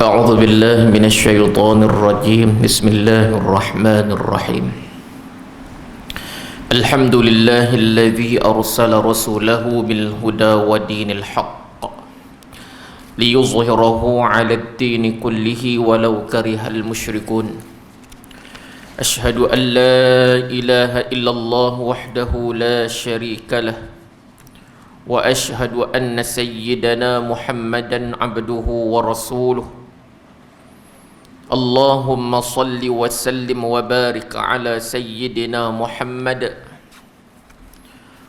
أعوذ بالله من الشيطان الرجيم. بسم الله الرحمن الرحيم. الحمد لله الذي أرسل رسوله بالهدى ودين الحق ليظهره على الدين كله ولو كره المشركون. أشهد أن لا إله إلا الله وحده لا شريك له، وأشهد أن سيدنا محمدا عبده ورسوله. اللهم صل وسلم وبارك على سيدنا محمد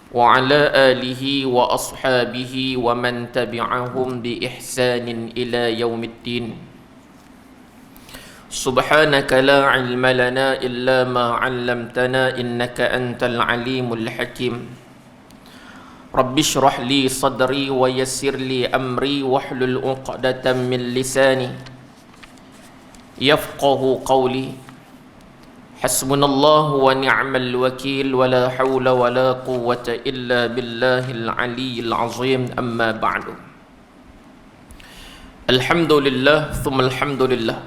وعلى آله وأصحابه ومن تبعهم بإحسان إلى يوم الدين. سبحانك لا علم لنا إلا ما علمتنا إنك أنت العليم الحكيم. رب اشرح لي صدري ويسر لي أمري واحلل عقدة من لساني يفقه قولي. حسبنا الله ونعم الوكيل ولا حول ولا قوة إلا بالله العلي العظيم. أما بعد. Alhamdulillah thumma alhamdulillah.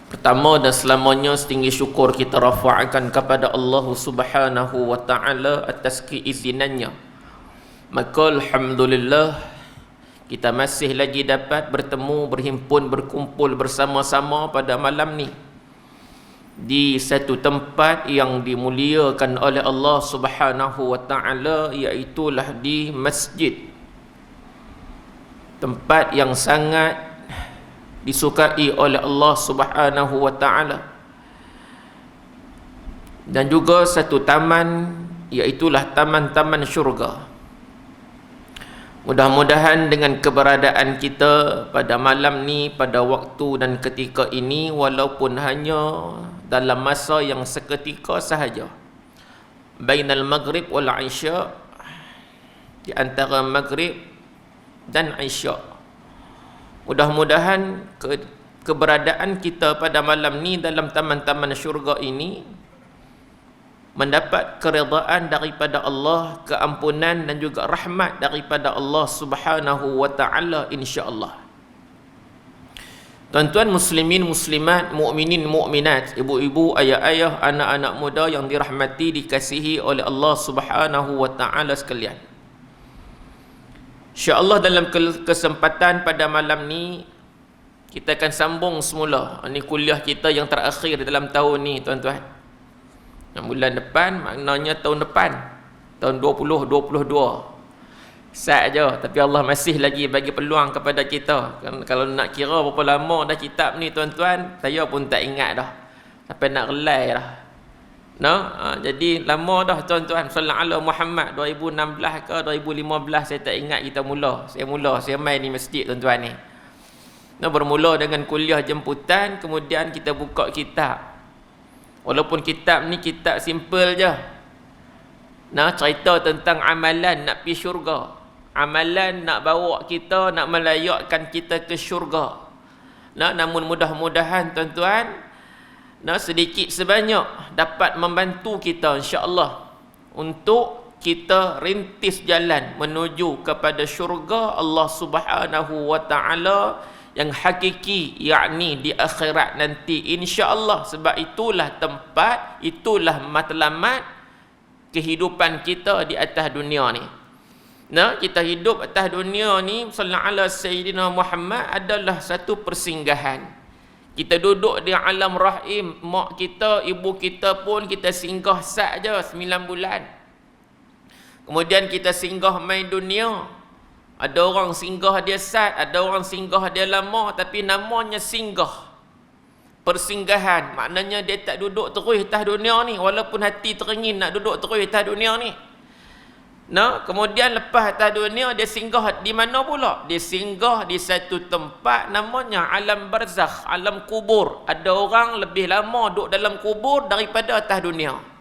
Pertama dan selamanya setinggi syukur kita rafa'kan kepada Allah Subhanahu wa ta'ala atas keizinannya. Maka alhamdulillah kita masih lagi dapat bertemu, berhimpun, berkumpul bersama-sama pada malam ni di satu tempat yang dimuliakan oleh Allah Subhanahu wa ta'ala, iaitulah di masjid, tempat yang sangat disukai oleh Allah Subhanahu wa ta'ala, dan juga satu taman, iaitulah taman-taman syurga. Mudah-mudahan dengan keberadaan kita pada malam ni, pada waktu dan ketika ini, walaupun hanya dalam masa yang seketika sahaja, bainal maghrib wal isya, di antara maghrib dan isya, mudah-mudahan keberadaan kita pada malam ni dalam taman-taman syurga ini mendapat keredaan daripada Allah, keampunan dan juga rahmat daripada Allah Subhanahu wa ta'ala, insya-Allah. Tuan-tuan muslimin muslimat, mukminin mukminat, ibu-ibu, ayah-ayah, anak-anak muda yang dirahmati, dikasihi oleh Allah Subhanahu wa ta'ala sekalian. Insya-Allah dalam kesempatan pada malam ni kita akan sambung semula ini kuliah kita yang terakhir dalam tahun ni, tuan-tuan. Bulan depan, maknanya tahun depan, tahun 2022 saja. Tapi Allah masih lagi bagi peluang kepada kita. Kalau nak kira berapa lama dah kitab ni, tuan-tuan, saya pun tak ingat dah sampai nak relai dah. Jadi lama dah, tuan-tuan. Sallallahu Muhammad 2016 ke 2015, saya tak ingat kita mula. Saya main di masjid, tuan-tuan ni. Bermula dengan kuliah jemputan, kemudian kita buka kitab. Walaupun kitab ni kitab simple je, cerita tentang amalan nak pergi syurga, amalan nak bawa kita, nak melayakkan kita ke syurga. Namun mudah-mudahan, tuan-tuan, sedikit sebanyak dapat membantu kita, insya-Allah, untuk kita rintis jalan menuju kepada syurga Allah Subhanahu wa ta'ala yang hakiki, yakni di akhirat nanti, insya-Allah. Sebab itulah tempat, itulah matlamat kehidupan kita di atas dunia ni. Kita hidup atas dunia ni, sallallahu alaihi sayyidina Muhammad, adalah satu persinggahan. Kita duduk di alam rahim mak kita, ibu kita pun kita singgah saja 9 bulan. Kemudian kita singgah main dunia. Ada orang singgah dia sat, ada orang singgah dia lama, tapi namanya singgah. Persinggahan, maknanya dia tak duduk terus atas dunia ni, walaupun hati teringin nak duduk terus atas dunia ni. Kemudian lepas atas dunia, dia singgah di mana pula? Dia singgah di satu tempat namanya alam barzakh, alam kubur. Ada orang lebih lama duduk dalam kubur daripada atas dunia.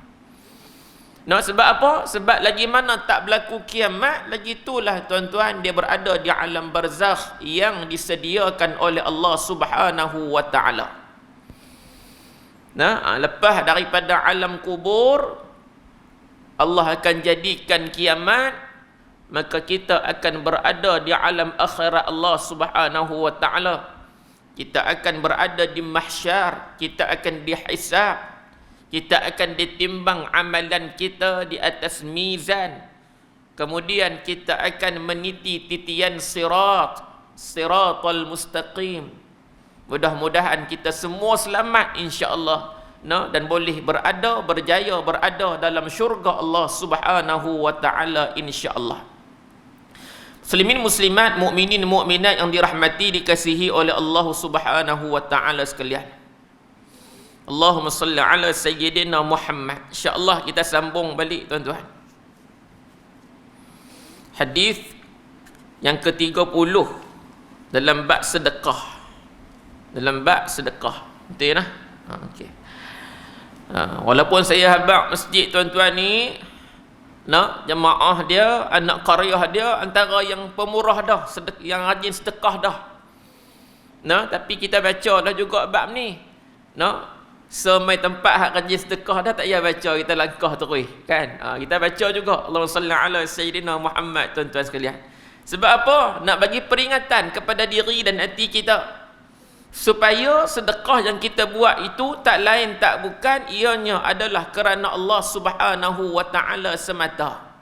Sebab apa? Sebab lagi mana tak berlaku kiamat, lagi itulah, tuan-tuan, dia berada di alam barzakh yang disediakan oleh Allah Subhanahu wa ta'ala. Lepas daripada alam kubur, Allah akan jadikan kiamat, maka kita akan berada di alam akhirat Allah Subhanahu wa ta'ala. kita akan berada di mahsyar, kita akan dihisab, kita akan ditimbang amalan kita di atas mizan. Kemudian kita akan meniti titian siratal mustaqim. Mudah-mudahan kita semua selamat insya-Allah, dan boleh berjaya berada dalam syurga Allah Subhanahu wa taala insya-Allah. Muslimin muslimat, mukminin mukminat yang dirahmati dikasihi oleh Allah Subhanahu wa taala sekalian. Allahumma salli ala sayyidina Muhammad. Insya-Allah kita sambung balik tuan-tuan. Hadis yang ke-30 dalam bab sedekah. Dalam bab sedekah. Betul ya? Okey. Walaupun saya habaq masjid tuan-tuan ni, jemaah dia, anak qaryah dia antara yang pemurah dah, yang rajin sedekah dah. Tapi kita baca dah juga bab ni. Semai tempat hak rajin sedekah dah tak payah baca, kita langkah terus kan. Kita baca juga Allahumma salli ala sayyidina Muhammad tuan-tuan sekalian. Sebab apa? Nak bagi peringatan kepada diri dan hati kita, supaya sedekah yang kita buat itu tak lain tak bukan ianya adalah kerana Allah Subhanahu wa taala semata.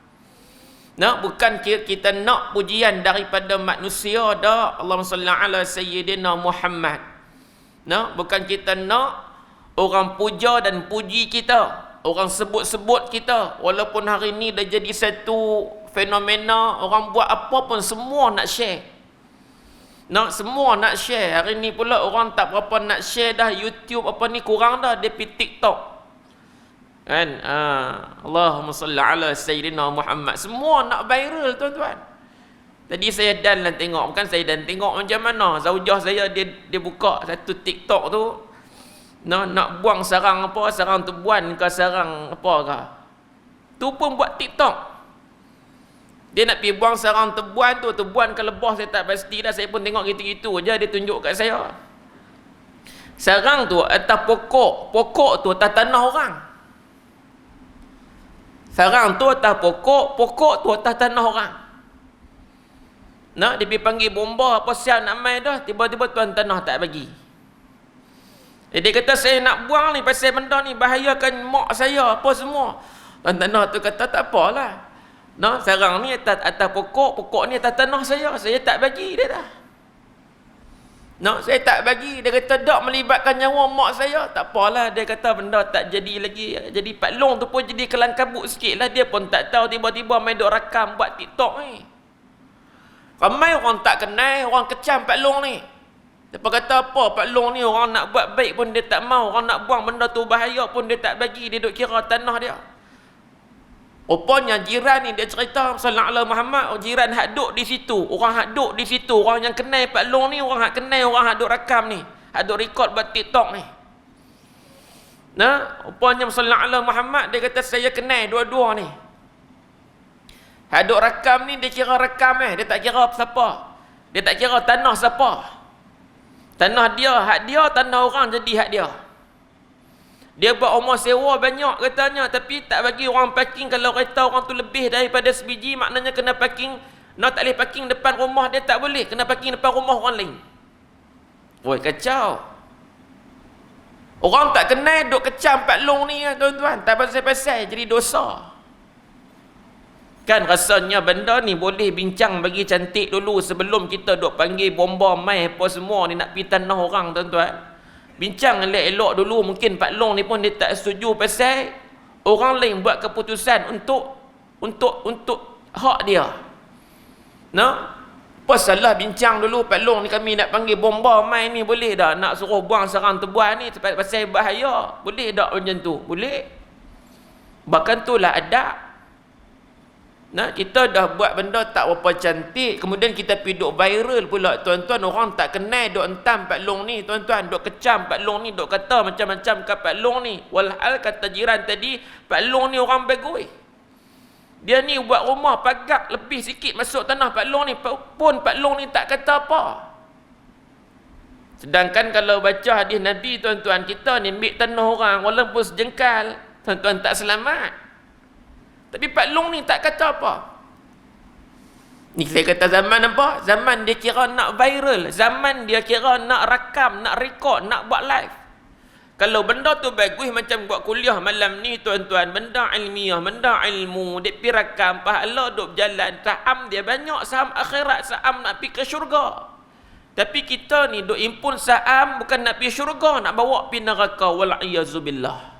Bukan kita nak pujian daripada manusia dah. Allahumma salli ala sayyidina Muhammad. Bukan kita nak orang puja dan puji kita, orang sebut-sebut kita. Walaupun hari ni dah jadi satu fenomena, orang buat apa pun semua nak share. Semua nak share. Hari ni pula orang tak berapa nak share dah YouTube apa ni, kurang dah dia pergi TikTok. Kan? Allahumma salli ala sayyidina Muhammad. Semua nak viral tuan-tuan. Tadi saya dan tengok, bukan saya dan tengok macam mana zaujah saya dia buka satu TikTok tu. Nak buang sarang apa, sarang tebuan ke sarang apa ke. Tu pun buat TikTok. Dia nak pergi buang sarang tebuan tu, tebuan ke lebah saya tak pasti dah, saya pun tengok gitu-gitu je dia tunjuk kat saya. Sarang tu atas pokok tu atas tanah orang. Sarang tu atas pokok tu atas tanah orang. Dia pergi panggil bomba apa sial nak main dah, tiba-tiba tuan tanah tak bagi. Dia kata saya nak buang ni pasal benda ni bahayakan mak saya apa semua. Tuan tanah tu kata tak apalah. Sarang ni atas pokok ni atas tanah saya tak bagi dia dah. Saya tak bagi. Dia kata tak melibatkan nyawa mak saya. Tak apalah, dia kata benda tak jadi lagi. Jadi Pak Long tu pun jadi kelang kabut sikit lah. Dia pun tak tahu, tiba-tiba main duk rakam buat TikTok ni. Ramai orang tak kenal, orang kecam Pak Long ni. Dia kata apa, Pak Long ni orang nak buat baik pun dia tak mau, orang nak buang benda tu bahaya pun dia tak bagi. Dia duk kira tanah dia. Rupanya jiran ni dia cerita sallallahu alaihi Muhammad, jiran hak duk di situ, orang hak duk di situ, orang yang kenal Pak Long ni, orang hak kenal orang hak duk rakam ni, hak duk rekod buat TikTok ni. Rupanya sallallahu alaihi Muhammad dia kata saya kenal dua-dua ni. Hak duk rakam ni dia kira rakam dia tak kira siapa. Dia tak kira tanah siapa. Tanah dia, hak dia, tanah orang jadi hak dia. Dia buat rumah sewa banyak katanya, tapi tak bagi orang parking. Kalau kereta orang tu lebih daripada sebiji, maknanya kena parking. Tak boleh parking depan rumah dia, tak boleh. Kena parking depan rumah orang lain. Oi, kacau. Orang tak kenal duk kecam Pak Long ni tuan-tuan. Tak pasal-pasal jadi dosa. Kan rasanya benda ni boleh bincang bagi cantik dulu sebelum kita duk panggil bomba mai apa semua ni nak pergi tanah orang tuan-tuan. Bincang elok-elok dulu, mungkin Pak Long ni pun dia tak setuju pasal orang lain buat keputusan untuk hak dia. Apa salah bincang dulu Pak Long ni, kami nak panggil bomba mai ni boleh dah, nak suruh buang sarang tebuan ni pasal bahaya, boleh tak macam tu? Boleh. Bahkan itulah adab. Kita dah buat benda tak berapa cantik, kemudian kita pergi duk viral pula tuan-tuan. Orang tak kenal duk entam Pak Long ni tuan-tuan, duk kecam Pak Long ni, duk kata macam-macam kat Pak Long ni. Walhal kata jiran tadi, Pak Long ni orang bagus. Dia ni buat rumah pagar lebih sikit masuk tanah Pak Long ni, pun Pak Long ni tak kata apa. Sedangkan kalau baca hadis Nabi tuan-tuan, kita ni ambil tanah orang walaupun sejengkal, tuan-tuan tak selamat. Tapi Pak Long ni tak kata apa. Ni saya kata zaman apa? Zaman dia kira nak viral, zaman dia kira nak rakam, nak rekod, nak buat live. Kalau benda tu bagus macam buat kuliah malam ni tuan-tuan, benda ilmiah, benda ilmu, dia pi rakam, pahala duk berjalan, saham dia banyak, saham akhirat, saham nak pi ke syurga. Tapi kita ni duk impun saham bukan nak pi syurga, nak bawa pi neraka, wal'iyazubillah.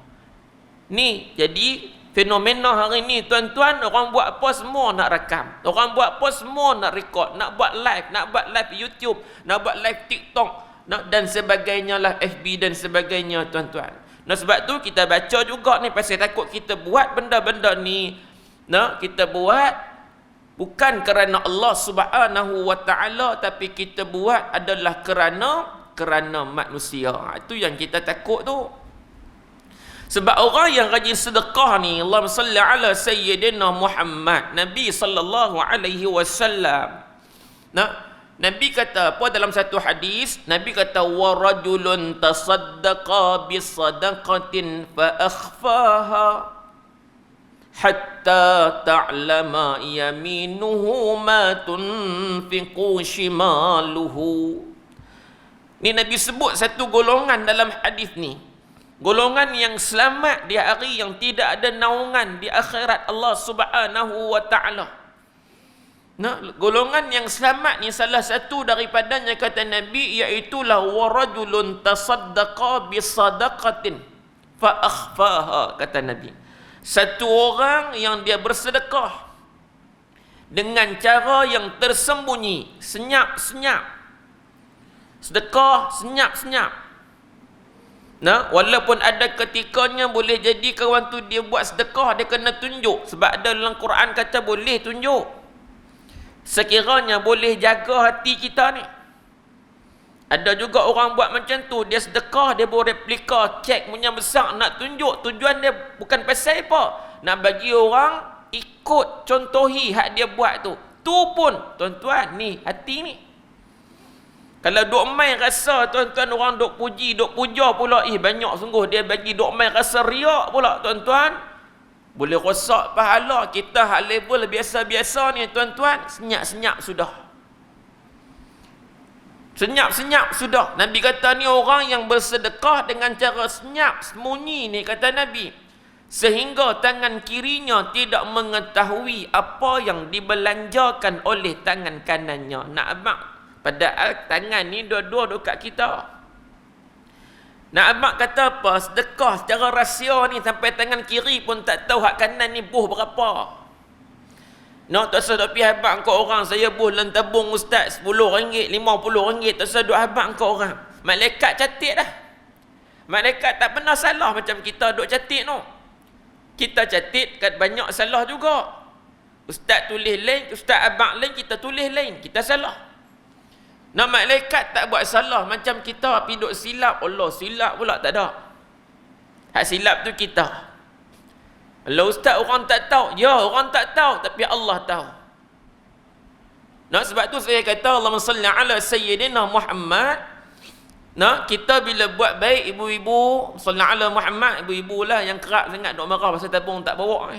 Ni jadi fenomena hari ni tuan-tuan, orang buat apa semua nak rakam, orang buat apa semua nak rekod, nak buat live YouTube, nak buat live TikTok, dan sebagainya lah, FB dan sebagainya tuan-tuan. Nah sebab tu kita baca juga ni, pasal takut kita buat benda-benda ni, nah kita buat bukan kerana Allah Subhanahu wa taala, tapi kita buat adalah kerana manusia. Itu yang kita takut tu. Sebab orang yang rajin sedekah ni, Allahumma salli ala sayyidina Muhammad, Nabi sallallahu alaihi wasallam. Nah, Nabi kata apa dalam satu hadis? Nabi kata wa rajulun tasaddaqa bi sadaqatin fa akhfaha hatta ta'lama yaminuhu ma tunfiqu shimaluhu. Ni Nabi sebut satu golongan dalam hadis ni. Golongan yang selamat di hari yang tidak ada naungan di akhirat Allah Subhanahu wa taala. Nah, golongan yang selamat ni salah satu daripadanya kata Nabi, iaitulah warajulun tasaddaqa bisadaqatin fa akhfaha, kata Nabi. Satu orang yang dia bersedekah dengan cara yang tersembunyi, senyap-senyap. Sedekah senyap-senyap. Nah, walaupun ada ketikanya boleh jadi kawan tu dia buat sedekah, dia kena tunjuk. Sebab ada dalam Quran kata boleh tunjuk. Sekiranya boleh jaga hati kita ni. Ada juga orang buat macam tu, dia sedekah, dia buat replika, cek punya besar, nak tunjuk. Tujuan dia bukan pasal apa, nak bagi orang ikut contohi hak dia buat tu. Tu pun tuan-tuan ni hati ni. Kalau duk main rasa tuan-tuan orang duk puji, duk puja pula, banyak sungguh dia bagi duk main rasa riak pula tuan-tuan. Boleh rosak pahala kita hak level biasa-biasa ni tuan-tuan, senyap-senyap sudah. Senyap-senyap sudah. Nabi kata ni orang yang bersedekah dengan cara senyap, sembunyi ni kata Nabi. Sehingga tangan kirinya tidak mengetahui apa yang dibelanjakan oleh tangan kanannya. Nak abang, padahal tangan ni dua-dua dekat kita. Nak abang kata apa? Sedekah secara rahsia ni sampai tangan kiri pun tak tahu hak kanan ni buh berapa. No, tak usah duk pergi abang kau orang, saya buh dalam tabung ustaz RM10, RM50, tak usah duk abang kau orang. Malaikat catat dah. Malaikat tak pernah salah macam kita duk catat no. Kita catat kat banyak salah juga. Ustaz tulis lain, ustaz abang lain, kita tulis lain, kita salah. Nah, malaikat tak buat salah macam kita pergi duk silap. Allah, silap pula tak ada. Hak silap tu kita. Kalau ustaz orang tak tahu, ya orang tak tahu, tapi Allah tahu. Nah, sebab tu saya kata Allahumma salli ala sayyidina Muhammad. Nah, kita bila buat baik ibu-ibu, salli ala Muhammad, ibu-ibu lah yang kerap sangat duk marah pasal tabung tak bawa.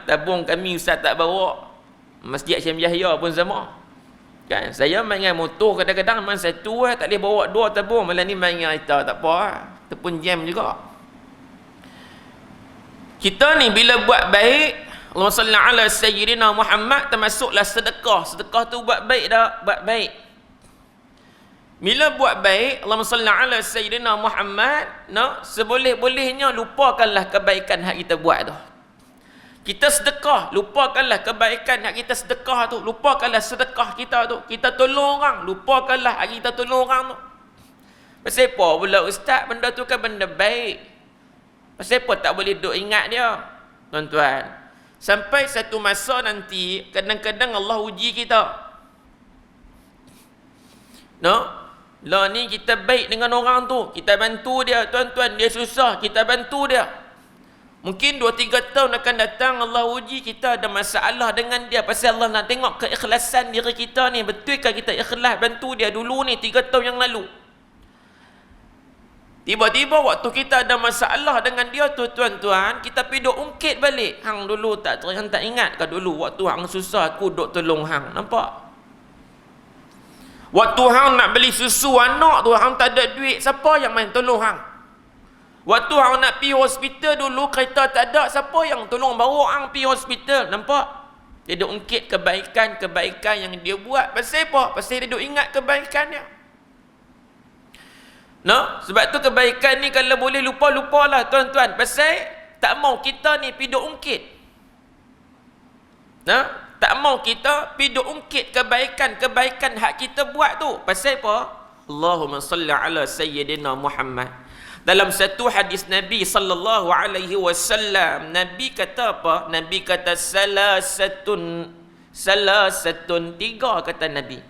Tabung kami ustaz tak bawa. Masjid Syekh Yahya pun sama. Kan? Saya main dengan motor kadang-kadang main satu tak boleh bawa dua tabung. Malam ni main dengan kita tak apa. Itu pun jam juga. Kita ni bila buat baik, Allahumma salli ala sayyidina Muhammad, termasuklah sedekah. Sedekah tu buat baik dah, buat baik. Bila buat baik, Allahumma salli ala sayyidina Muhammad, seboleh-bolehnya lupakanlah kebaikan hak kita buat tu. Kita sedekah, lupakanlah kebaikan yang kita sedekah tu, lupakanlah sedekah kita tu. Kita tolong orang, lupakanlah kita tolong orang tu. Pasal apa pula ustaz, benda tu kan benda baik. Pasal apa tak boleh duk ingat dia, tuan-tuan? Sampai satu masa nanti, kadang-kadang Allah uji kita. Lah ni kita baik dengan orang tu, kita bantu dia, tuan-tuan, dia susah, kita bantu dia. Mungkin 2-3 tahun akan datang Allah uji kita ada masalah dengan dia. Pasal Allah nak tengok keikhlasan diri kita ni. Betulkah kita ikhlas bantu dia dulu ni 3 tahun yang lalu? Tiba-tiba waktu kita ada masalah dengan dia tu tuan-tuan, kita pergi duk ungkit balik. Hang dulu tak ingat ke dulu waktu hang susah aku duk tolong hang. Nampak? Waktu hang nak beli susu anak tu, hang tak ada duit, siapa yang main tolong hang? Waktu hang nak pergi hospital dulu, kereta tak ada, siapa yang tolong bawa hang pergi hospital? Nampak? Dia duk ungkit kebaikan-kebaikan yang dia buat. Pasal apa? Pasal dia duk ingat kebaikan dia. No? Sebab tu kebaikan ni kalau boleh lupa-lupalah tuan-tuan. Pasal tak mau kita ni pergi duk ungkit. No? Tak mau kita pergi duk ungkit kebaikan-kebaikan hak kita buat tu. Pasal apa? Allahumma salli ala sayyidina Muhammad. Dalam satu hadis Nabi sallallahu alaihi wasallam, Nabi kata apa? Nabi kata salasatun, tiga kata Nabi.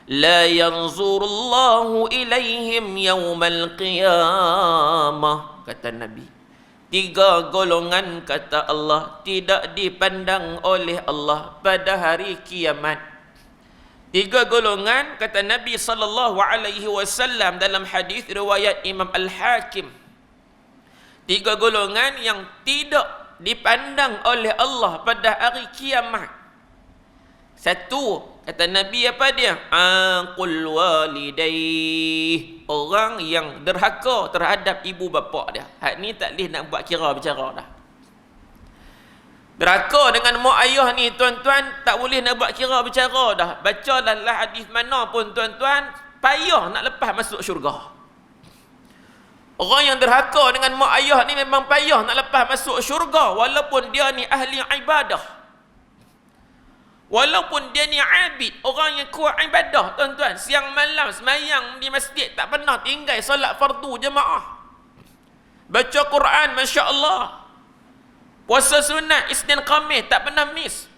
La yanzurullahu ilaihim yawmal qiyamah, kata Nabi. 3 golongan kata Allah tidak dipandang oleh Allah pada hari kiamat. 3 golongan kata Nabi sallallahu alaihi wasallam dalam hadis riwayat Imam Al-Hakim. 3 golongan yang tidak dipandang oleh Allah pada hari kiamat. Satu, kata Nabi apa dia? Aqul walidayh, orang yang derhaka terhadap ibu bapa dia. Hak ni tak boleh nak buat kira bicara dah. Derhaka dengan mak ayah ni tuan-tuan, tak boleh nak buat kira bicara dah. Baca dalam hadis mana pun tuan-tuan, payah nak lepas masuk syurga. Orang yang derhaka dengan mak ayah ni memang payah nak lepas masuk syurga, walaupun dia ni ahli ibadah. Walaupun dia ni abid, orang yang kuat ibadah tuan-tuan, siang malam semayang di masjid, tak pernah tinggal solat fardu jemaah, baca Quran Masya Allah, puasa sunat Isnin Khamis tak pernah miss.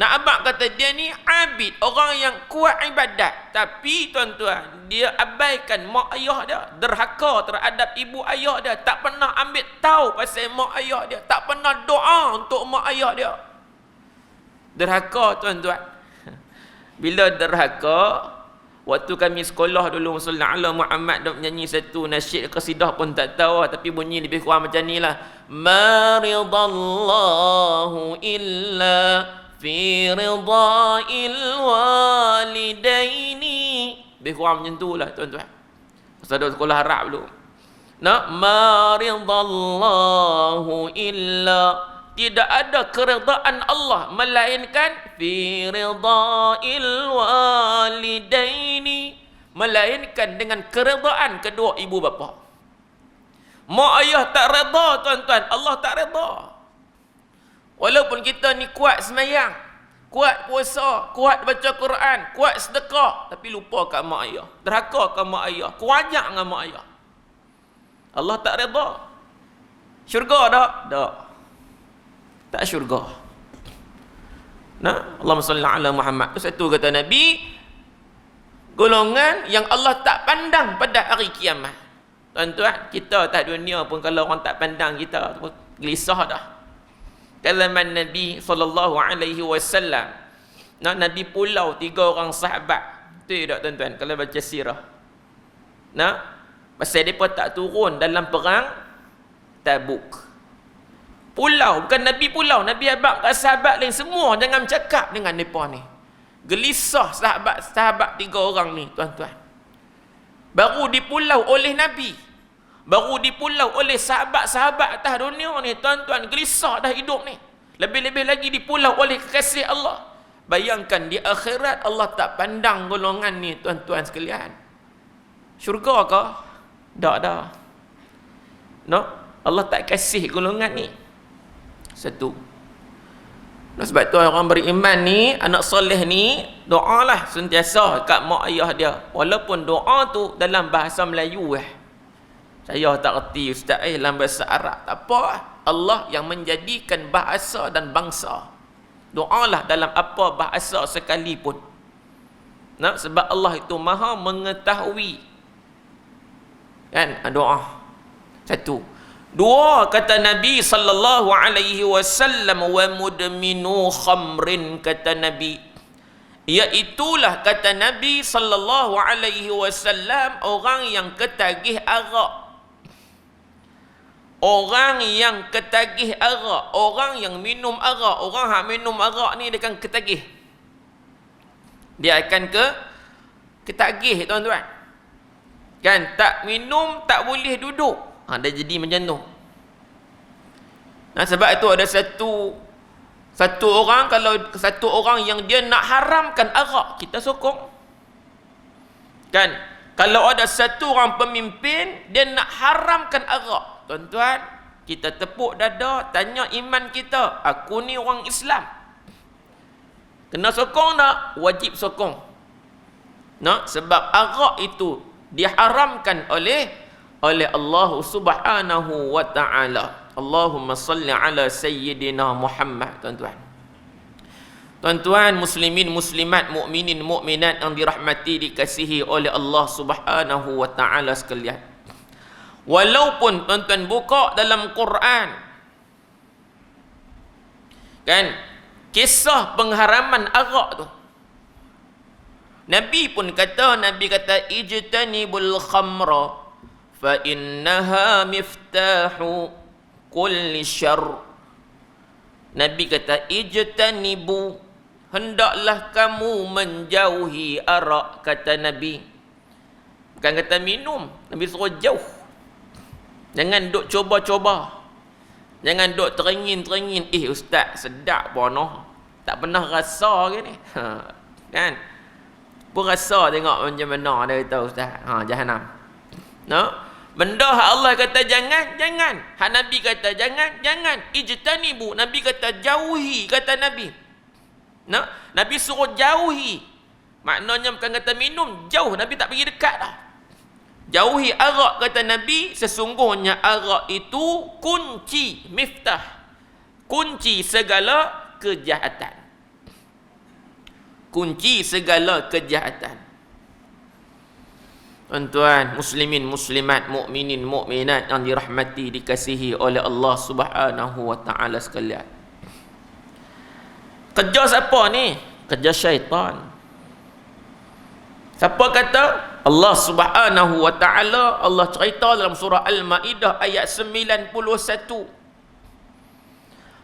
Nak abang kata dia ni abid, orang yang kuat ibadat, tapi tuan-tuan dia abaikan mak ayah dia, derhaka terhadap ibu ayah dia, tak pernah ambil tahu pasal mak ayah dia, tak pernah doa untuk mak ayah dia. Derhaka tuan-tuan. Bila derhaka, waktu kami sekolah dulu Sallallahu Alaihi Muhammad dok nyanyi satu nasyid qasidah pun tak tahu, tapi bunyi lebih kurang macam nilah. Maridallahu illa fi ridha'il walidaini. Lebih kurang macam tu lah tuan-tuan. Pasal dok sekolah Arab dulu. Nah, maridallahu illa, tidak ada keredaan Allah melainkan fi ridha'il walidaini, melainkan dengan keredaan kedua ibu bapa. Mak ayah tak redha tuan-tuan, Allah tak redha. Walaupun kita ni kuat semayang, kuat puasa, kuat baca Quran, kuat sedekah, tapi lupa kat mak ayah, derhaka kat mak ayah, kuajak dengan mak ayah, Allah tak redha. Syurga tak? Tak. Tak syurga. Nah, Allahumma salli ala Muhammad. Itu satu kata Nabi, golongan yang Allah tak pandang pada hari kiamat. Tuan-tuan, kita atas dunia pun kalau orang tak pandang kita, gelisah dah. Kalaman Nabi sallallahu alaihi wasallam. Nah, Nabi pulau 3 orang sahabat. Betul tak tuan-tuan kalau baca sirah? Nah, pasal depa tak turun dalam perang Tabuk. Pulau, bukan Nabi pulau, Nabi abang kat sahabat lain semua jangan bercakap dengan mereka ni. Gelisah sahabat-sahabat 3 orang ni tuan-tuan. Baru dipulau oleh Nabi, baru dipulau oleh sahabat-sahabat atas dunia ni tuan-tuan, gelisah dah hidup ni. Lebih-lebih lagi dipulau oleh kekasih Allah. Bayangkan di akhirat Allah tak pandang golongan ni tuan-tuan sekalian. Syurga ke? Tak dah. No, Allah tak kasih golongan ni. Satu. Nah, sebab tu orang beriman ni, anak soleh ni, doalah sentiasa kat mak ayah dia. Walaupun doa tu dalam bahasa Melayu saya tak erti ustaz dalam bahasa Arab. Tak apa, Allah yang menjadikan bahasa dan bangsa. Doalah dalam apa bahasa sekalipun. Nah, sebab Allah itu maha mengetahui. Kan, doa. Satu. 2, kata Nabi sallallahu alaihi wasallam, wa mudminu khamrin, kata Nabi, Iaitulah kata Nabi sallallahu alaihi wasallam, orang yang ketagih arak. Orang yang ketagih arak, orang yang minum arak, orang yang minum arak ni dia akan ketagih. Dia akan ketagih, tuan-tuan. Kan, tak minum tak boleh duduk. Dia jadi macam tu. Nah, sebab itu ada satu orang, kalau satu orang yang dia nak haramkan arak, kita sokong. Kan, kalau ada satu orang pemimpin dia nak haramkan arak, tuan-tuan, kita tepuk dada, tanya iman kita, aku ni orang Islam, kena sokong tak? Wajib sokong. Nah, sebab arak itu diharamkan oleh Allah Subhanahu wa taala. Allahumma salli ala sayyidina Muhammad, tuan-tuan. Tuan-tuan, muslimin, muslimat, mukminin, mukminat yang dirahmati, dikasihi oleh Allah Subhanahu wa taala sekalian. Walaupun tuan-tuan buka dalam Quran, kan, kisah pengharaman arak tu, Nabi pun kata, ijtanibul khamra fa innaha miftahu kulli syarr. Nabi kata, ijtanibu, hendaklah kamu menjauhi arak, kata Nabi. Bukan kata minum, Nabi suruh jauh. Jangan duk coba-coba, jangan duk teringin-teringin, ustaz sedap bonoh, tak pernah rasa ke ni, kan, pun rasa tengok macam mana dia kata ustaz, jahanam. No? Benda hak Allah kata jangan, jangan. Hak Nabi kata jangan, jangan. Ijtanibu, Nabi kata jauhi, kata Nabi. No? Nabi suruh jauhi. Maknanya bukan kata minum, jauh. Nabi tak pergi dekat dah. Jauhi arak, kata Nabi. Sesungguhnya arak itu kunci, miftah, kunci segala kejahatan. Kunci segala kejahatan. Tuan-tuan, muslimin, muslimat, mukminin, mukminat yang dirahmati, dikasihi oleh Allah Subhanahu wa taala sekalian. Kerja siapa ni? Kerja syaitan. Siapa kata? Allah Subhanahu wa taala, Allah cerita dalam surah Al-Maidah ayat 91.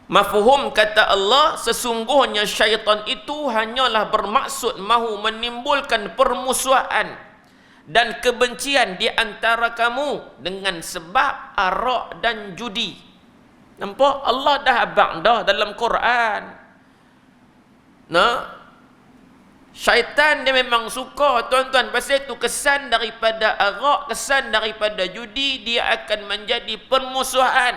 Mafhum kata Allah, sesungguhnya syaitan itu hanyalah bermaksud mahu menimbulkan permusuhan dan kebencian di antara kamu dengan sebab arak dan judi. Nampak? Allah dah abang dah dalam Quran. Nah, syaitan dia memang suka, tuan-tuan, pasal itu kesan daripada arak, kesan daripada judi, dia akan menjadi permusuhan,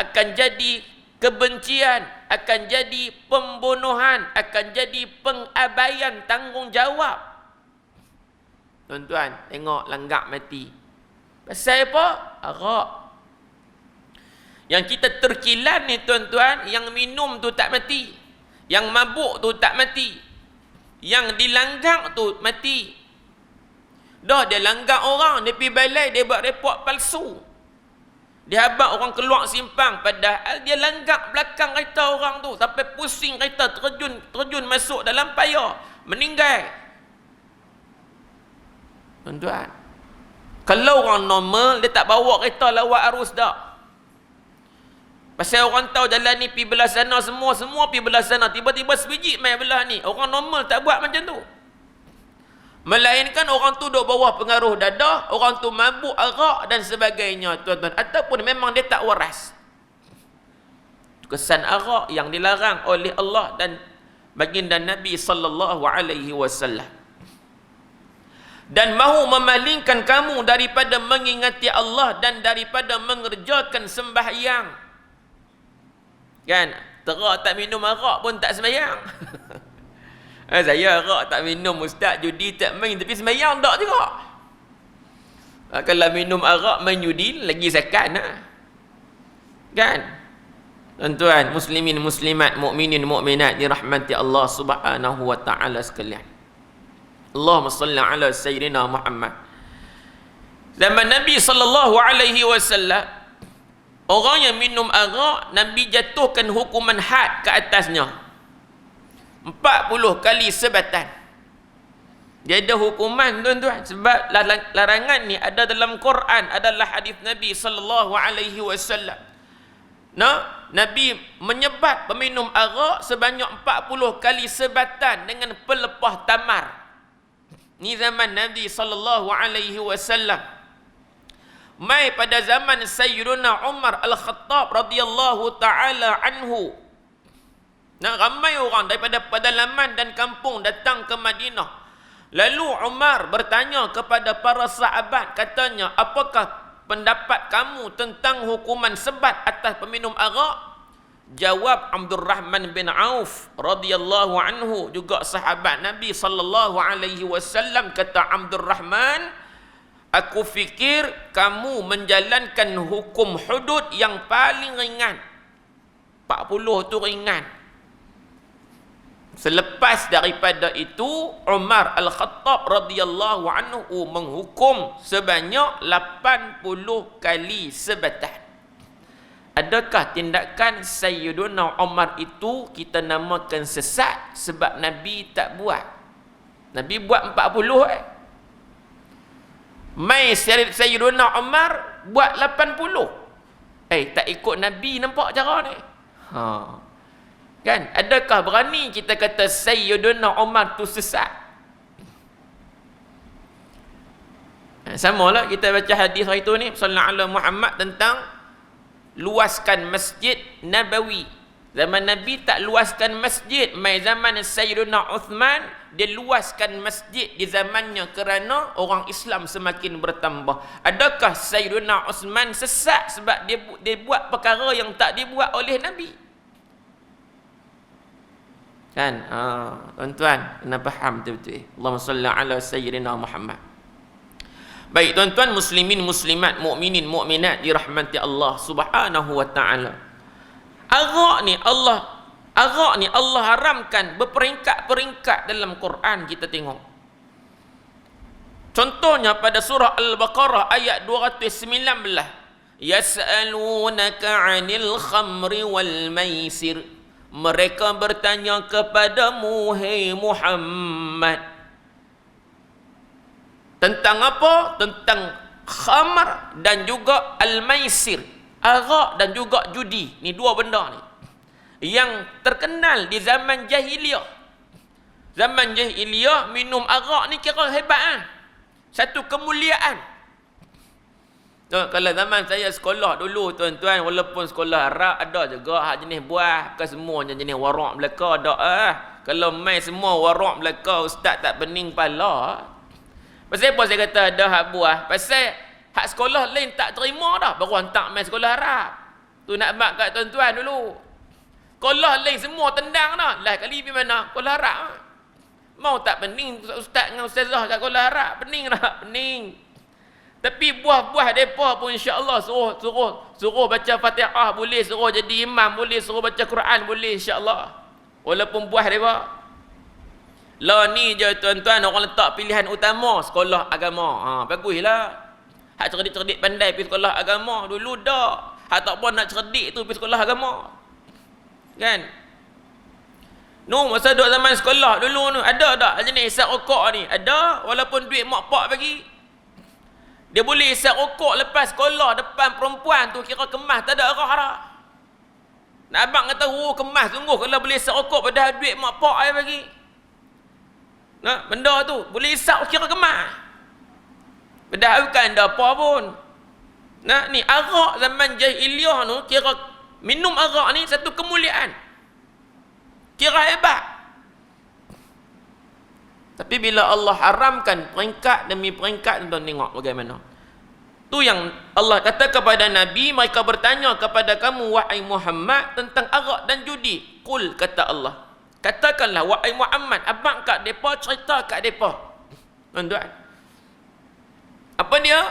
akan jadi kebencian, akan jadi pembunuhan, akan jadi pengabaian tanggungjawab. Tuan-tuan, tengok langgak mati. Pasal apa? Arak. Yang kita terkilan ni, tuan-tuan, yang minum tu tak mati, yang mabuk tu tak mati, yang dilanggak tu mati. Dah dia langgak orang, dia pergi balai, dia buat report palsu, dia habaq orang keluar simpang, padahal dia langgak belakang kereta orang tu sampai pusing kereta, terjun masuk dalam payah, meninggal. Tuan-tuan, kalau orang normal, dia tak bawa kereta lawat arus dah. Pasal orang tahu jalan ni pergi belah sana, semua pergi belah sana, tiba-tiba sebiji main belah ni. Orang normal tak buat macam tu. Melainkan orang tu duk bawah pengaruh dadah, orang tu mabuk arak dan sebagainya, tuan-tuan. Ataupun memang dia tak waras. Kesan arak yang dilarang oleh Allah dan baginda Nabi sallallahu alaihi wasallam. Dan mahu memalingkan kamu daripada mengingati Allah dan daripada mengerjakan sembahyang. Kan? Terak tak minum arak pun tak sembahyang. Saya arak tak minum, ustaz, judi tak main, tapi sembahyang tak juga. Kalau minum arak, main judi, lagi zakat lah. Kan? Tuan-tuan, muslimin, muslimat, mukminin, mukminat dirahmati Allah Subhanahu wa taala sekalian. Allahumma salli ala sayyidina Muhammad. Zaman Nabi sallallahu alaihi wasallam, orang yang minum arak, Nabi jatuhkan hukuman had ke atasnya. 40 kali sebatan. Dia ada hukuman tuan-tuan, sebab larangan ni ada dalam Quran, adalah hadis Nabi sallallahu alaihi wasallam. Nabi menyebat peminum arak sebanyak 40 kali sebatan dengan pelepah tamar. Ni zaman Nabi sallallahu alaihi wasallam. Mai pada zaman Sayyiduna Umar Al-Khattab radhiyallahu taala anhu. Ramai orang daripada pedalaman dan kampung datang ke Madinah. Lalu Umar bertanya kepada para sahabat, katanya, apakah pendapat kamu tentang hukuman sebat atas peminum arak? Jawab Abdul Rahman bin Auf radhiyallahu anhu, juga sahabat Nabi sallallahu alaihi wasallam, kata Abdul Rahman, aku fikir kamu menjalankan hukum hudud yang paling ringan. 40 tu ringan. Selepas daripada itu, Umar Al-Khattab radhiyallahu anhu menghukum sebanyak 80 kali sebatan. Adakah tindakan Sayyiduna Umar itu kita namakan sesat sebab Nabi tak buat? Nabi buat 40 Mai Sayyiduna Umar buat 80. Tak ikut Nabi, nampak cara ni? Kan? Adakah berani kita kata Sayyiduna Umar tu sesat? Samalah kita baca hadis hari tu ni, sallallahu alaihi Muhammad, tentang luaskan Masjid Nabawi. Zaman Nabi tak luaskan masjid. Mai zaman Sayyiduna Uthman, dia luaskan masjid di zamannya kerana orang Islam semakin bertambah. Adakah Sayyiduna Uthman sesat sebab dia buat perkara yang tak dibuat oleh Nabi? Kan? Tuan-tuan kena faham betul-betul. Allahumma salli ala sayyidina Muhammad. Baik tuan-tuan muslimin muslimat, mukminin mukminat dirahmati Allah Subhanahu wa taala. Arak ni Allah haramkan berperingkat-peringkat dalam Quran, kita tengok. Contohnya pada surah Al-Baqarah ayat 219. Yas'alunaka 'anil khamri wal maisir. Mereka bertanya kepadamu, hai Muhammad, tentang apa? Tentang khamar dan juga al-maisir, arak dan juga judi. Ni dua benda ni yang terkenal di zaman jahiliyah. Zaman jahiliyah minum arak ni kira hebat, satu kemuliaan. Kalau zaman saya sekolah dulu tuan-tuan, walaupun sekolah Arab ada juga hak jenis buah, bukan semuanya jenis warak belaka ada. Kalau mai semua warak belaka, ustaz tak pening kepala. Pasal apa saya kata ada hak buah? Pasal hak sekolah lain tak terima dah, baru hantar mai sekolah Arab. Tu nak mak kat tuan-tuan dulu. Sekolah lain semua tendang dah. Lah kali pergi mana? Sekolah Arab. Mau tak pening ustaz dengan ustazah kat sekolah Arab? Pening dah, pening. Tapi buah-buah mereka pun insya-Allah suruh baca Fatihah boleh, suruh jadi imam boleh, suruh baca Quran boleh insya-Allah. Walaupun buah mereka. Lah ni je tuan-tuan orang letak pilihan utama sekolah agama. Baguslah. Hak cerdik-cerdik pandai pergi sekolah agama dulu dak. Hak tak apa nak cerdik tu pergi sekolah agama. Kan? Masa duduk zaman sekolah dulu ada tak jenis hisap rokok ni? Ada, walaupun duit mak pak bagi. Dia boleh hisap rokok lepas sekolah depan perempuan tu, kira kemas, tak ada arah dah. Nak abang kata, kemas sungguh kalau boleh hisap rokok padahal duit mak pak saya bagi. Benda tu, boleh hisap kira kemas. Padahal bukan ada apa pun. Ni arak zaman jahiliyah tu, kira minum arak ni satu kemuliaan. Kira hebat. Tapi bila Allah haramkan peringkat demi peringkat, tuan tengok bagaimana. Tu yang Allah kata kepada Nabi, mereka bertanya kepada kamu wahai Muhammad tentang arak dan judi. Qul, kata Allah, katakanlah wahai Muhammad, abang kat depa, cerita kat depa. Tuan-tuan, apa dia?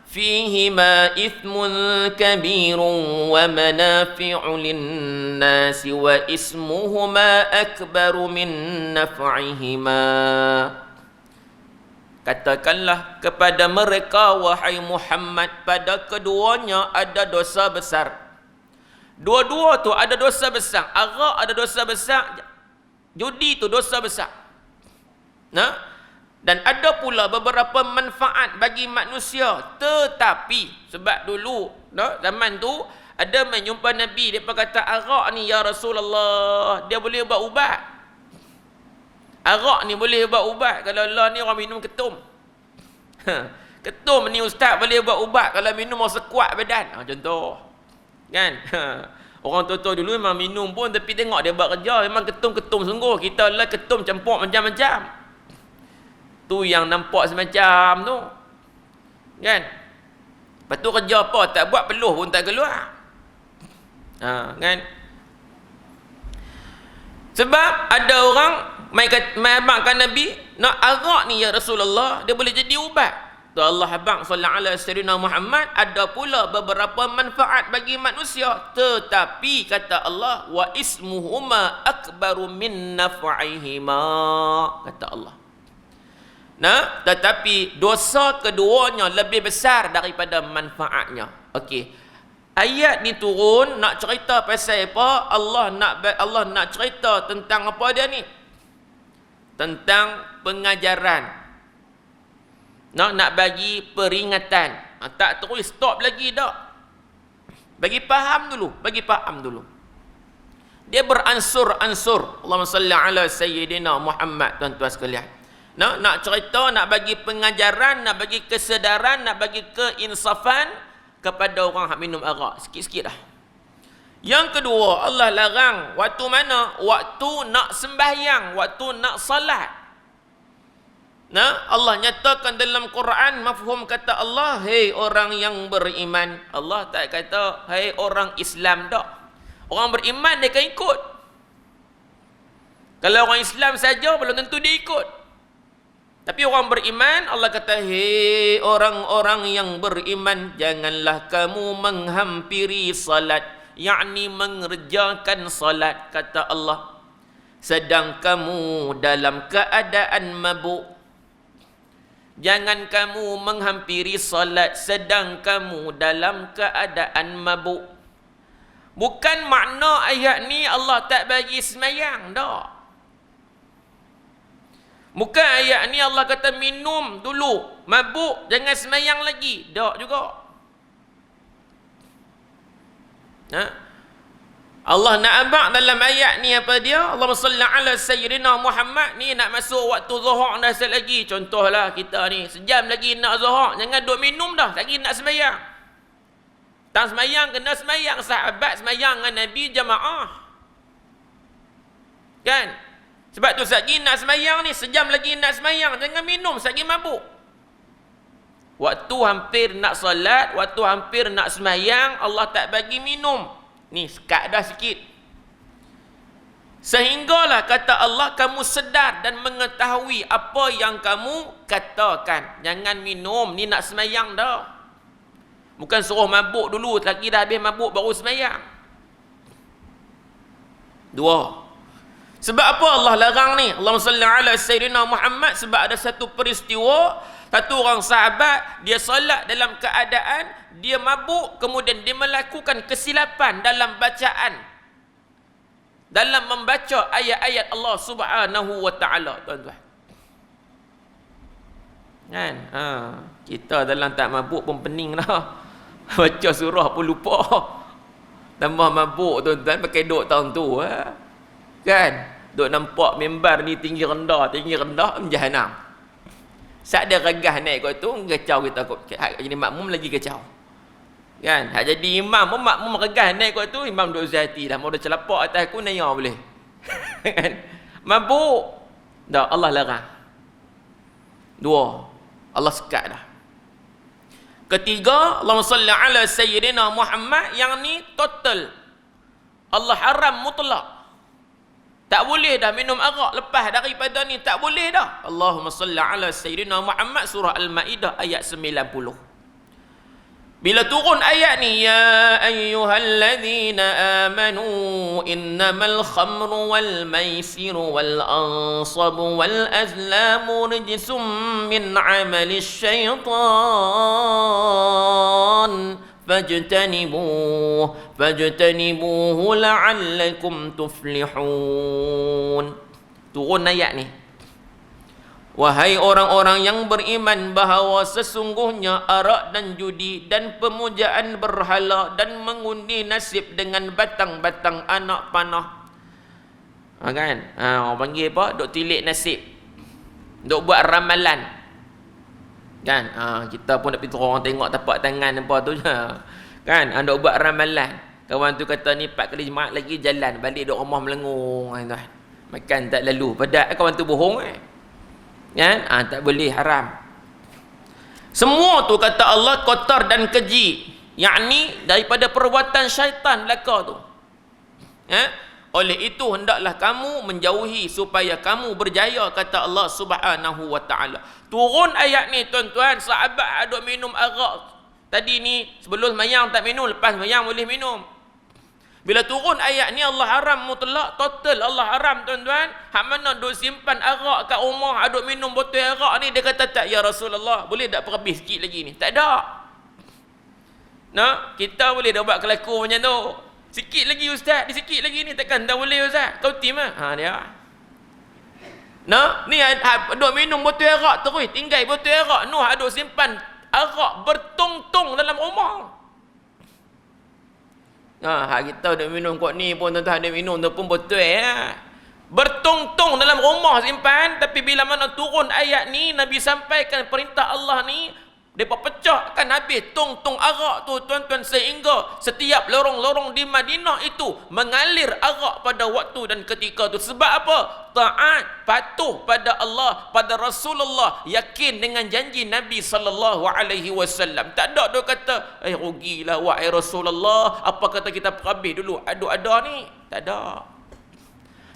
Fihima ithmun kabirun wa manafi'u linnasi wa ismuhuma akbaru min naf'ihima. Katakanlah kepada mereka wahai Muhammad, pada keduanya ada dosa besar. Dua-dua tu ada dosa besar. Arak ada dosa besar, Judi tu dosa besar. Nah, dan ada pula beberapa manfaat bagi manusia, tetapi sebab dulu zaman tu ada menjumpa Nabi, dia kata arak ni ya Rasulullah, dia boleh buat ubat. Arak ni boleh buat ubat. Kalau Allah ni orang minum ketum. Ketum ni ustaz boleh buat ubat kalau minum rasa kuat badan. Contoh. Kan? Orang tua-tua dulu memang minum pun, tapi tengok dia buat kerja memang ketum-ketum sungguh. Kita lah ketum campur macam-macam. Tu yang nampak semacam tu. Kan? Lepas tu kerja apa tak buat, peluh pun tak keluar. Kan? Sebab ada orang mai abangkan Nabi, nak arak ni ya Rasulullah, dia boleh jadi ubat. Tu Allah abang sallallahu alaihi wasallam Muhammad, ada pula beberapa manfaat bagi manusia, tetapi kata Allah, wa ismuhuma akbaru min naf'ihima, kata Allah. Nah, tetapi dosa keduanya lebih besar daripada manfaatnya. Okey. Ayat ni turun nak cerita pasal apa? Allah nak cerita tentang apa dia ni? Tentang pengajaran. Nak bagi peringatan. Tak terus stop lagi dah. Bagi faham dulu. Dia beransur-ansur. Allahumma salli ala sayyidina Muhammad, tuan-tuan sekalian. Nak cerita, nak bagi pengajaran, nak bagi kesedaran, nak bagi keinsafan kepada orang yang minum arak. Sikit-sikit dah. Yang kedua, Allah larang waktu mana? Waktu nak sembahyang, waktu nak salat. Allah nyatakan dalam Quran, mafhum kata Allah, hei orang yang beriman. Allah tak kata hei orang Islam dak. Orang beriman dia akan ikut. Kalau orang Islam saja belum tentu dia ikut. Tapi orang beriman, Allah kata, hei orang-orang yang beriman, janganlah kamu menghampiri salat, yakni mengerjakan salat, kata Allah, sedang kamu dalam keadaan mabuk. Jangan kamu menghampiri salat sedang kamu dalam keadaan mabuk. Bukan makna ayat ni Allah tak bagi semayang, tak. Bukan ayat ni Allah kata minum dulu, mabuk, jangan semayang lagi. Tak juga. Allah nak abang dalam ayat ni apa dia? Allahumma salli ala sayyidina Muhammad ni nak masuk waktu zuhur dah sekali lagi. Contohlah kita ni, sejam lagi nak zuhur, jangan duk minum dah, lagi nak semayang. Tak semayang, kena semayang. Sahabat semayang dengan Nabi jamaah. Kan? Sebab tu lagi nak semayang ni, sejam lagi nak semayang, jangan minum, lagi mabuk. Waktu hampir nak salat, waktu hampir nak semayang, Allah tak bagi minum. Ni sekat dah sikit. Sehinggalah kata Allah, kamu sedar dan mengetahui apa yang kamu katakan. Jangan minum, ni nak semayang dah. Bukan suruh mabuk dulu, lagi dah habis mabuk baru semayang. Dua. Sebab apa Allah larang ni? Allahumma salli ala sayyidina Muhammad, sebab ada satu peristiwa, satu orang sahabat, dia solat dalam keadaan dia mabuk, kemudian dia melakukan kesilapan dalam bacaan, dalam membaca ayat-ayat Allah Subhanahu wa taala, tuan-tuan. Kan? Kita dalam tak mabuk pun pening dah. Baca surah pun lupa. Tambah mabuk, tuan-tuan, pakai duk tahun tu. Kan? Duk nampak mimbar ni tinggi rendah, jahanam. Saat dia regah naik kot tu, kacau kita kot. Jadi makmum lagi kacau. Kan? Hak jadi imam pun, makmum regah naik kot tu, imam duk zati dah. Mau dah celapak atas aku, naya boleh. Kan? Mabuk. Dah, Allah larang. Dua. Allah sekat dah. Ketiga, Allahumma salli ala sayyidina Muhammad, yang ni total. Allah haram mutlak. Tak boleh dah minum arak lepas daripada ni, tak boleh dah. Allahumma salli ala sayyidina Muhammad, surah Al-Maidah ayat 90. Bila turun ayat ni, ya ayyuhalladzina amanu innamal khamru wal maisiru wal ansabu wal azlamu rijsum min amali syaitan fajtanibuhu la'allakum tuflihun. Turun ayat ni. Wahai orang-orang yang beriman, bahawa sesungguhnya arak dan judi dan pemujaan berhala dan mengundi nasib dengan batang-batang anak panah. Kan? Orang panggil apa? Duk tilik nasib. Duk buat ramalan. Kan? Kita pun nak pergi orang tengok tapak tangan apa tu je. Kan? Duk buat ramalan. Kawan tu kata ni 4 kali jemaah lagi jalan balik duk rumah melengung. Makan tak lalu. Padahal kawan tu bohong kan? Tak boleh, haram. Semua tu kata Allah kotor dan keji, yakni daripada perbuatan syaitan belaka tu. Oleh itu hendaklah kamu menjauhi supaya kamu berjaya, kata Allah Subhanahu wa taala. Turun ayat ni tuan-tuan, sahabat duk minum arak. Tadi ni sebelum sembahyang tak minum, lepas sembahyang boleh minum. Bila turun ayat ni Allah haram mutlak, total Allah haram tuan-tuan. Hak mana duk simpan arak kat rumah, duk minum botol arak ni, dia kata tak, ya Rasulullah, boleh tak perhabis sikit lagi ni? Tak ada. Kita boleh dah buat kelaku macam tu. Sikit lagi ustaz, sikit lagi ni, takkan tak boleh ustaz? Kau tim dia. Ni duk minum botol arak terus, tinggal botol arak, duk simpan arak bertong-tong dalam rumah. Kita duk minum kot ni pun tuan-tuan, duk minum tu pun botol bertong-tong dalam rumah simpan. Tapi bila mana turun ayat ni, Nabi sampaikan perintah Allah ni, mereka pecahkan habis tong-tong arak tu tuan-tuan, sehingga setiap lorong-lorong di Madinah itu mengalir arak pada waktu dan ketika tu. Sebab apa? Taat, patuh pada Allah, pada Rasulullah, yakin dengan janji Nabi SAW. Tak ada dia kata, rugilah wahai Rasulullah, apa kata kita perhabis dulu ada ni. Tak ada.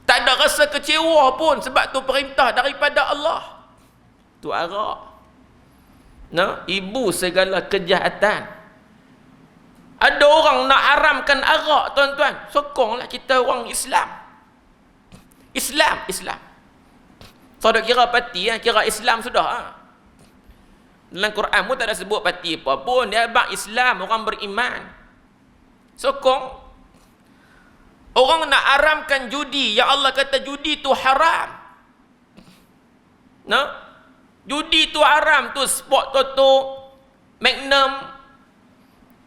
Tak ada rasa kecewa pun, sebab tu perintah daripada Allah. Tu arak. Ibu segala kejahatan. Ada orang nak haramkan arak tuan-tuan, sokonglah kita orang Islam. Islam. So dah kira parti, kira Islam sudah. Dalam Quran pun tak ada sebut parti apa pun, dia abang Islam, orang beriman. Sokong. Orang nak haramkan judi, yang Allah kata judi tu haram. Judi tu haram tu, sport toto, Magnum.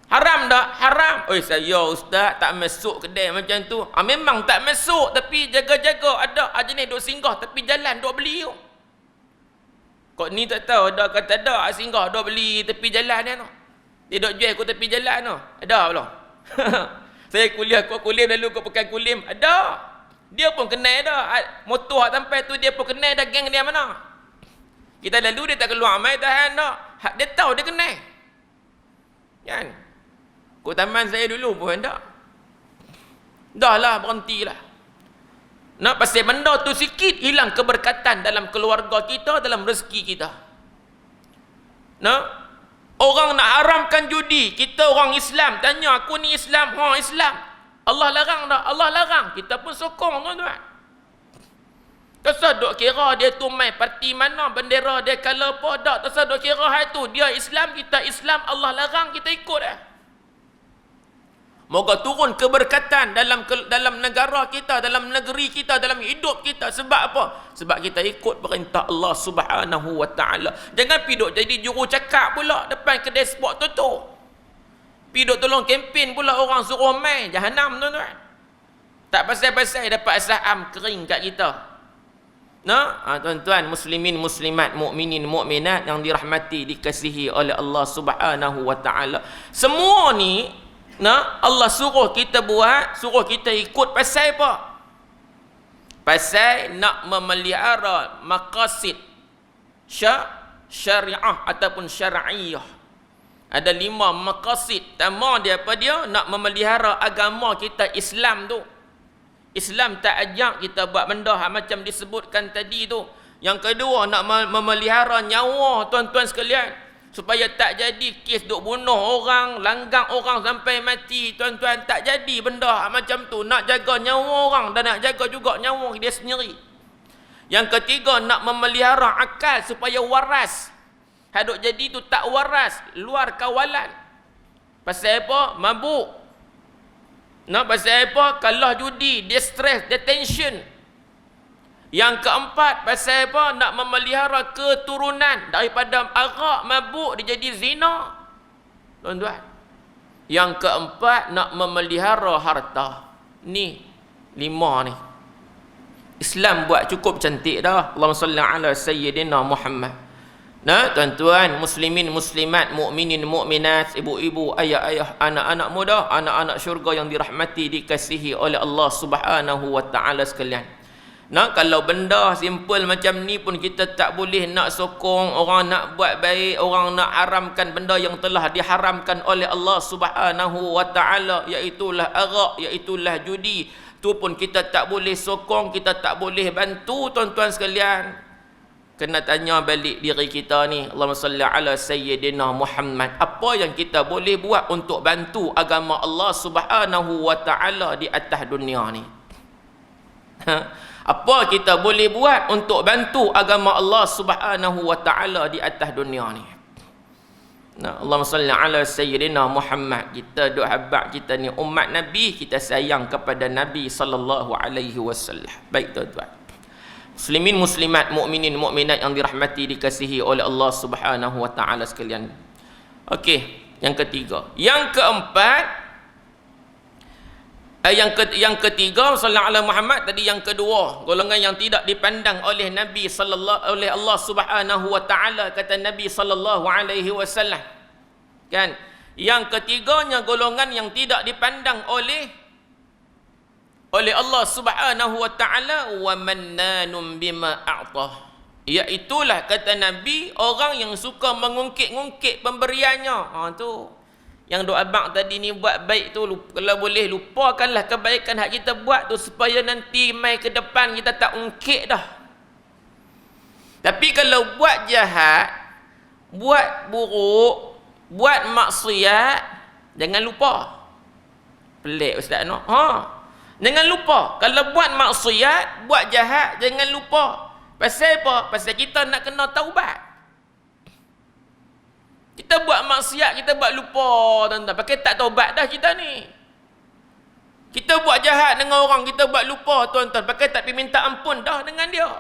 Haram tak? Haram. Saya ustaz tak masuk kedai macam tu. Memang tak masuk, tapi jaga-jaga ada jenis duk singgah tepi jalan duk beli tu. Kok ni tak tahu, ada kata ada singgah duk beli tepi jalan ni tu. Dia duk jual kat tepi jalan tu. Ada belum? Saya kulim lalu kau pakai kulim. Ada. Dia pun kenal dah. Motor sampai tu dia pun kenal dah geng dia mana. Kita lalu dia tak keluar mai tahan tak. Dia tahu dia kenal. Kan? Kau taman saya dulu pun tak. Dah lah, berhentilah. Pasal benda tu sikit hilang keberkatan dalam keluarga kita, dalam rezeki kita. Orang nak haramkan judi, kita orang Islam tanya, aku ni Islam, Islam. Allah larang tak? Allah larang. Kita pun sokong tuan-tuan. Tersaduk kira dia tu main parti mana, bendera dia color apa, tak tersaduk kira hal tu dia Islam, kita Islam, Allah larang, kita ikut Moga turun keberkatan dalam negara kita, dalam negeri kita, dalam hidup kita. Sebab apa? Sebab kita ikut perintah Allah Subhanahu wa taala. Jangan piduk jadi juru cakap pula depan kedai sport tu. Piduk tolong kempen pula orang suruh main, jahanam tuan-tuan. Tak pasal-pasal dapat saham kering kat kita. Tuan-tuan, muslimin, muslimat, mukminin, mukminat yang dirahmati, dikasihi oleh Allah Subhanahu wa taala. Semua ni Allah suruh kita buat, suruh kita ikut pasal apa? Pasal nak memelihara maqasid syariah ataupun syar'iyah. Ada 5 maqasid. Pertama dia apa dia? Nak memelihara agama kita Islam tu. Islam tak ajak kita buat benda macam disebutkan tadi tu. Yang kedua, nak memelihara nyawa tuan-tuan sekalian, supaya tak jadi kes duk bunuh orang, langgang orang sampai mati tuan-tuan. Tak jadi benda macam tu. Nak jaga nyawa orang dan nak jaga juga nyawa dia sendiri. Yang ketiga, nak memelihara akal supaya waras. Haduk jadi tu tak waras, luar kawalan. Pasal apa? Mabuk. Pasal apa? Kalah judi, dia stres, dia tension. Yang keempat, pasal apa? Nak memelihara keturunan daripada arak, mabuk, dia jadi zina. Tuan-tuan. Yang keempat, nak memelihara harta. Ni 5 ni. Islam buat cukup cantik dah. Allahumma salli ala sayyidina Muhammad. Nah, tuan-tuan, muslimin, muslimat, mukminin, mukminat, ibu-ibu, ayah-ayah, anak-anak muda, anak-anak syurga yang dirahmati, dikasihi oleh Allah Subhanahu wa taala sekalian. Nah, kalau benda simple macam ni pun kita tak boleh nak sokong orang nak buat baik, orang nak haramkan benda yang telah diharamkan oleh Allah Subhanahu wa taala, iaitulah arak, iaitulah judi. Tu pun kita tak boleh sokong, kita tak boleh bantu, tuan-tuan sekalian. Kena tanya balik diri kita ni, Allahumma salli ala sayyidina Muhammad, apa yang kita boleh buat untuk bantu agama Allah Subhanahu wa taala di atas dunia ni? Apa kita boleh buat untuk bantu agama Allah Subhanahu wa taala di atas dunia ni? Nah, Allahumma salli ala sayyidina Muhammad. Kita duk habaq kita ni umat Nabi, kita sayang kepada Nabi sallallahu alaihi wasallam. Baik tuan-tuan. Muslimin, muslimat, mukminin, mukminat yang dirahmati, dikasihi oleh Allah Subhanahu wa taala sekalian. Okey, yang ketiga. Yang keempat, yang ketiga sallallahu alaihi Muhammad tadi, yang kedua, golongan yang tidak dipandang oleh Nabi oleh Allah Subhanahu wa taala, kata Nabi sallallahu alaihi wasallam. Kan? Yang ketiganya golongan yang tidak dipandang oleh Allah Subhanahu wa taala, wa mannanun bima a'tah. Iaitulah, kata Nabi, orang yang suka mengungkit-ungkit pemberiannya. Tu yang doa abang tadi ni, buat baik tu, kalau boleh lupakanlah kebaikan hak kita buat tu, supaya nanti mai ke depan kita tak ungkit dah. Tapi kalau buat jahat, buat buruk, buat maksiat, jangan lupa. Pelik ustaz no. Jangan lupa, kalau buat maksiat, buat jahat, jangan lupa. Pasal apa? Pasal kita nak kena taubat. Kita buat maksiat, kita buat lupa, tuan-tuan. Pakai tak taubat dah kita ni. Kita buat jahat dengan orang, kita buat lupa, tuan-tuan. Pakai tak pergi minta ampun dah dengan dia.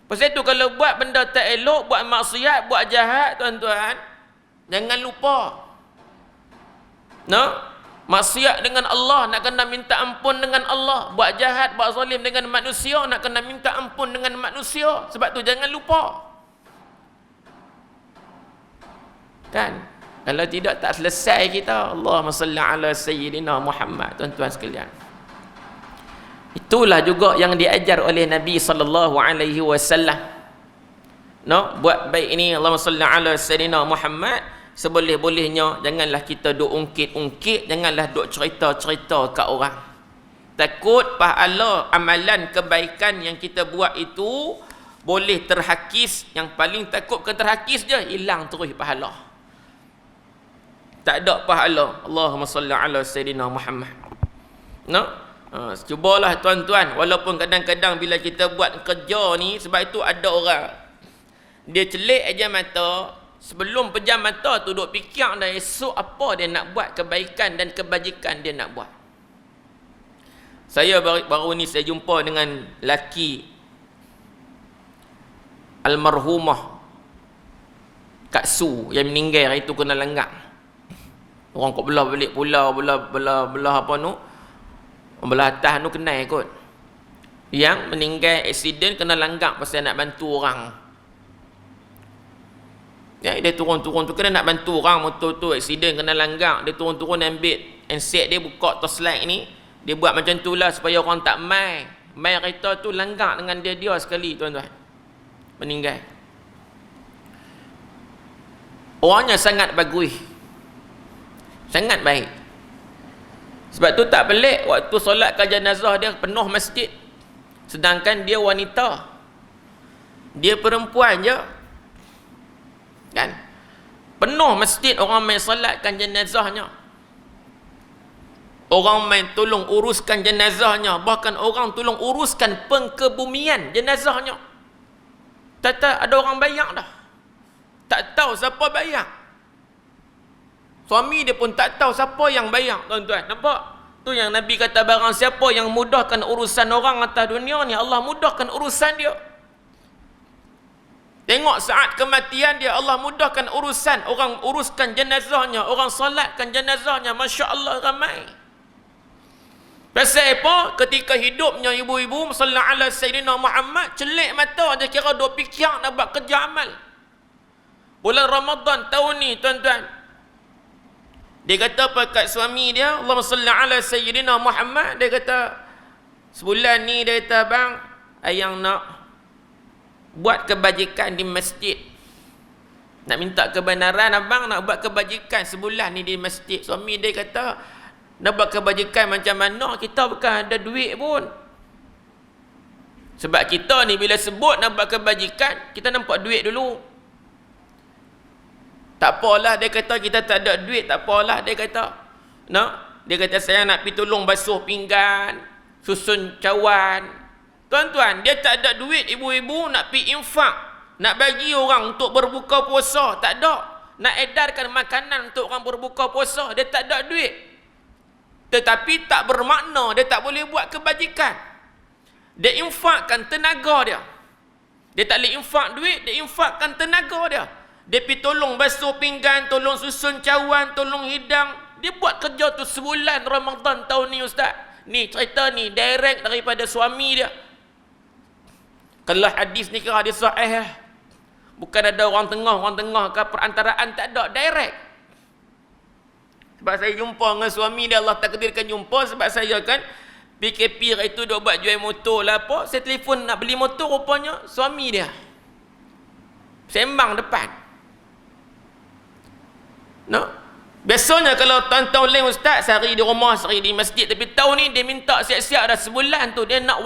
Pasal itu kalau buat benda tak elok, buat maksiat, buat jahat, tuan-tuan, jangan lupa. No? Maksiat dengan Allah, nak kena minta ampun dengan Allah. Buat jahat, buat zalim dengan manusia, nak kena minta ampun dengan manusia. Sebab tu jangan lupa. Kan? Kalau tidak, tak selesai kita. Allahumma salli ala sayyidina Muhammad. Tuan-tuan sekalian, itulah juga yang diajar oleh Nabi sallallahu alaihi wasallam. No, buat baik ini, Allahumma salli ala sayyidina Muhammad. Seboleh-bolehnya janganlah kita duk ungkit-ungkit, janganlah duk cerita-cerita kat orang. Takut pahala amalan kebaikan yang kita buat itu boleh terhakis. Yang paling takut bukan terhakis je, hilang terus pahala. Tak ada pahala. Allahumma salli ala sayyidina Muhammad. No? Cubalah tuan-tuan, walaupun kadang-kadang bila kita buat kerja ni, sebab itu ada orang dia celik aja mata, sebelum pejam mata tu duk fikir dah esok apa dia nak buat, kebaikan dan kebajikan dia nak buat. Saya baru ni saya jumpa dengan laki almarhumah Kak Su yang meninggal hari tu kena langgar. Orang kau belah balik pulau, belah apa tu, belah atas tu kenal kot. Yang meninggal aksiden kena langgar pasal nak bantu orang. Ya, dia turun-turun tu kena nak bantu orang, motor tu aksiden kena langgar, dia turun-turun ambil handset dia, buka torchlight ni, dia buat macam tu lah supaya orang tak mai kereta tu langgar dengan dia sekali, tuan-tuan. Meninggal. Orangnya sangat bagus, sangat baik. Sebab tu tak pelik waktu solatkan jenazah dia penuh masjid, sedangkan dia wanita, dia perempuan je. Kan? Penuh masjid orang main salatkan jenazahnya. Orang main tolong uruskan jenazahnya, bahkan orang tolong uruskan pengkebumian jenazahnya. Tak ada orang bayar dah. Tak tahu siapa bayar. Suami dia pun tak tahu siapa yang bayar, tuan-tuan. Nampak? Tu yang Nabi kata, barang siapa yang mudahkan urusan orang atas dunia ni, Allah mudahkan urusan dia. Tengok saat kematian dia, Allah mudahkan urusan. Orang uruskan jenazahnya, orang solatkan jenazahnya. Masya Allah ramai. Pasal apa? Ketika hidupnya ibu-ibu sallallahu alaihi Sayyidina Muhammad, celik mata dia kira duk fikir nak buat kerja amal. Bulan Ramadan tahun ni tuan-tuan, dia kata apa kat suami dia, Allahumma salli ala Sayyidina Muhammad, dia kata sebulan ni dia kata, bang, ayang nak buat kebajikan di masjid. Nak minta kebenaran abang nak buat kebajikan sebulan ni di masjid. Suami dia kata, nak buat kebajikan macam mana? Kita bukan ada duit pun. Sebab kita ni bila sebut nak buat kebajikan, kita nampak duit dulu. Tak apalah, dia kata kita tak ada duit, tak apalah, dia kata. Nak? Dia kata saya nak pergi tolong basuh pinggan, susun cawan. Tuan-tuan, dia tak ada duit, ibu-ibu nak pergi infak, nak bagi orang untuk berbuka puasa, tak ada. Nak edarkan makanan untuk orang berbuka puasa, dia tak ada duit. Tetapi tak bermakna dia tak boleh buat kebajikan. Dia infakkan tenaga dia. Dia tak boleh infak duit, dia infakkan tenaga dia. Dia pergi tolong basuh pinggan, tolong susun cawan, tolong hidang. Dia buat kerja tu sebulan Ramadan tahun ni ustaz. Ni cerita ni direct daripada suami dia. Kalau hadis ni kira dia sahih. Bukan ada orang tengah ke perantaraan, tak ada, direct. Sebab saya jumpa dengan suami dia, Allah takdirkan jumpa, sebab saya kan PKP itu dia buat jual motor lah apa. Saya telefon nak beli motor, rupanya suami dia sembang depan. No? Biasanya kalau tahun-tahun lain ustaz, sehari di rumah, sehari di masjid. Tapi tahun ni dia minta siap-siap dah sebulan tu. Dia nak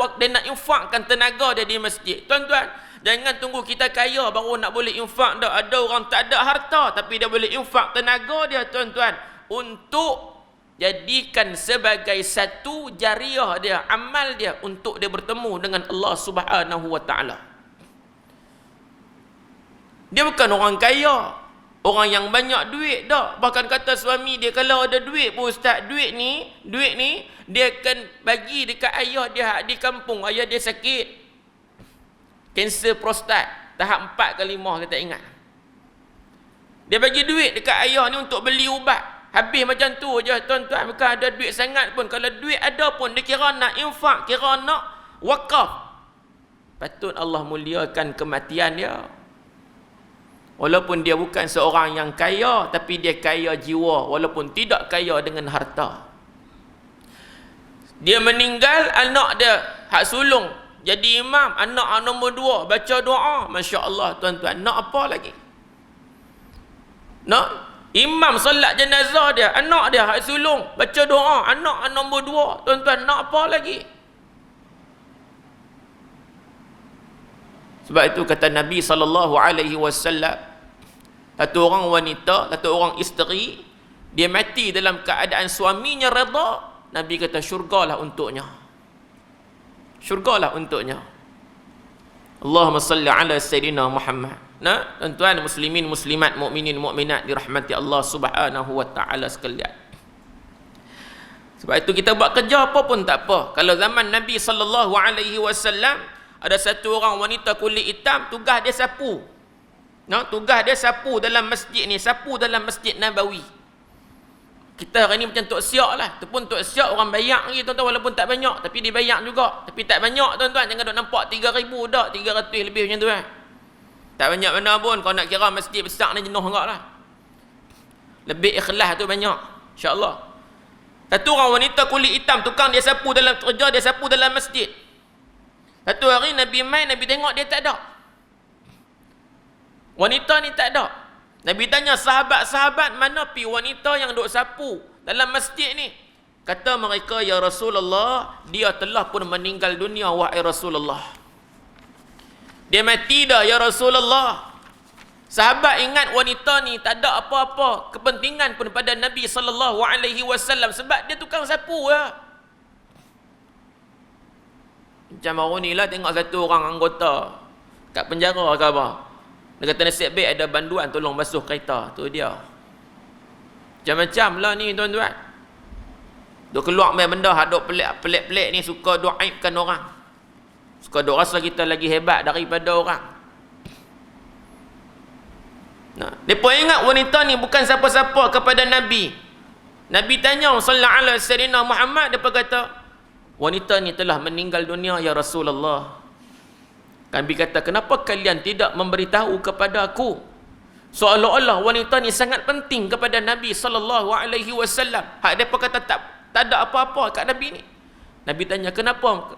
infakkan tenaga dia di masjid. Tuan-tuan, jangan tunggu kita kaya baru nak boleh infak dah. Ada orang tak ada harta, tapi dia boleh infak tenaga dia tuan-tuan. Untuk jadikan sebagai satu jariah dia, amal dia, untuk dia bertemu dengan Allah Subhanahu Wa Taala. Dia bukan orang kaya, orang yang banyak duit dah. Bahkan kata suami dia, kalau ada duit pun ustaz, duit ni dia akan bagi dekat ayah dia di kampung. Ayah dia sakit kanser prostat tahap 4 ke 5, kita ingat. Dia bagi duit dekat ayah ni untuk beli ubat. Habis macam tu je tuan-tuan. Bukan ada duit sangat pun. Kalau duit ada pun, dia kira nak infak, kira nak wakaf. Patut Allah muliakan kematian dia. Walaupun dia bukan seorang yang kaya, tapi dia kaya jiwa, walaupun tidak kaya dengan harta. Dia meninggal, anak dia hak sulung jadi imam, anak nombor 2 baca doa, Masya Allah tuan-tuan. Nak apa lagi? Nak imam solat jenazah dia, anak dia hak sulung baca doa, anak nombor 2, tuan-tuan, nak apa lagi? Sebab itu kata Nabi SAW, satu orang wanita, satu orang isteri, dia mati dalam keadaan suaminya redha, Nabi kata syurgalah untuknya. Syurgalah untuknya. Allahumma salli ala Sayyidina Muhammad. Nah, tuan-tuan muslimin, muslimat, mukminin, mukminat dirahmati Allah Subhanahu Wa Taala sekalian. Sebab itu kita buat kerja apa pun tak apa. Kalau zaman Nabi SAW, ada satu orang wanita kulit hitam, tugas dia sapu. No, tugas dia sapu dalam masjid ni, sapu dalam Masjid Nabawi. Kita hari ni macam Tok Siak lah. Tu pun Tok Siak orang bayak lagi tuan-tuan, walaupun tak banyak, tapi dia bayak juga. Tapi tak banyak tuan-tuan, jangan duk nampak 3,000 dak, 300 lebih macam tu kan. Tak banyak mana pun, kalau nak kira masjid besar ni jenuh enggak lah. Lebih ikhlas tu banyak, insya-Allah. Satu orang wanita kulit hitam, tukang dia sapu dalam kerja, dia sapu dalam masjid. Satu hari Nabi main, Nabi tengok dia tak ada. Wanita ni tak ada. Nabi tanya sahabat-sahabat, mana pi wanita yang duk sapu dalam masjid ni? Kata mereka, ya Rasulullah, dia telah pun meninggal dunia, wahai Rasulullah. Dia mati dah, ya Rasulullah. Sahabat ingat wanita ni tak ada apa-apa kepentingan pun pada Nabi SAW, sebab dia tukang sapu ya. Macam baru ni lah tengok satu orang anggota kat penjara ke apa. Dia kata nasib baik ada banduan tolong basuh kereta. Tu dia. Macam-macam lah ni tuan-tuan. Duk keluar main benda hak duk pelik-pelik ni, suka duk aibkan orang. Suka duk rasa kita lagi hebat daripada orang. Nah, depa ingat wanita ni bukan siapa-siapa kepada Nabi. Nabi tanya sallallahu alaihi wasallam Muhammad, depa kata, wanita ni telah meninggal dunia ya Rasulullah. Nabi kata, kenapa kalian tidak memberitahu kepada aku? Seolah-olah wanita ni sangat penting kepada Nabi sallallahu alaihi wasallam. Hak depa kata tak ada apa-apa kat Nabi ni. Nabi tanya, kenapa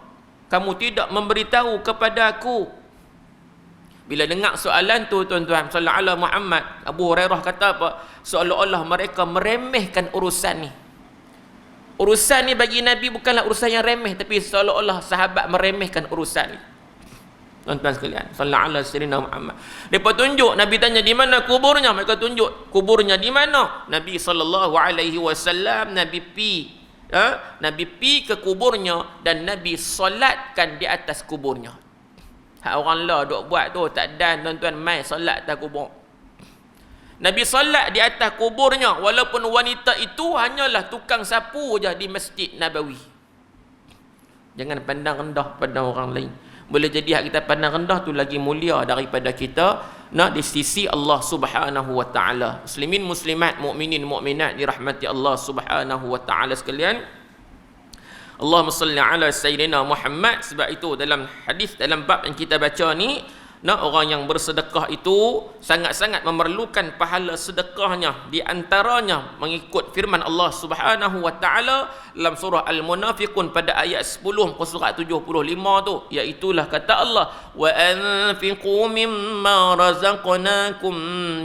kamu tidak memberitahu kepada aku? Bila dengar soalan tu tuan-tuan, sallallahu alaihi Muhammad, Abu Hurairah kata apa? Seolah-olah mereka meremehkan urusan ni. Urusan ni bagi Nabi bukanlah urusan yang remeh, tapi seolah-olah sahabat meremehkan urusan ni. Tuan-tuan sekalian, sallallahu alaihi wasallam Muhammad. Depa tunjuk, Nabi tanya di mana kuburnya, mereka tunjuk kuburnya di mana. Nabi sallallahu alaihi wasallam Nabi pi ke kuburnya dan Nabi solatkan di atas kuburnya. Hak orang lah duk buat tu tak dan tuan-tuan, mai solat atas kubur. Nabi solat di atas kuburnya walaupun wanita itu hanyalah tukang sapu je di Masjid Nabawi. Jangan pandang rendah pada orang lain. Boleh jadi hak kita pandang rendah tu lagi mulia daripada kita di sisi Allah Subhanahu wa taala. Muslimin muslimat, mukminin mukminat dirahmati Allah Subhanahu wa taala sekalian. Allahumma salli ala sayyidina Muhammad. Sebab itu dalam hadis, dalam bab yang kita baca ni, orang yang bersedekah itu sangat-sangat memerlukan pahala sedekahnya. Di antaranya mengikut firman Allah Subhanahu wa taala dalam surah Al-Munafiqun pada ayat 10 muka surat 75 tu, iaitulah kata Allah, wa anfiqu mimma razaqnakum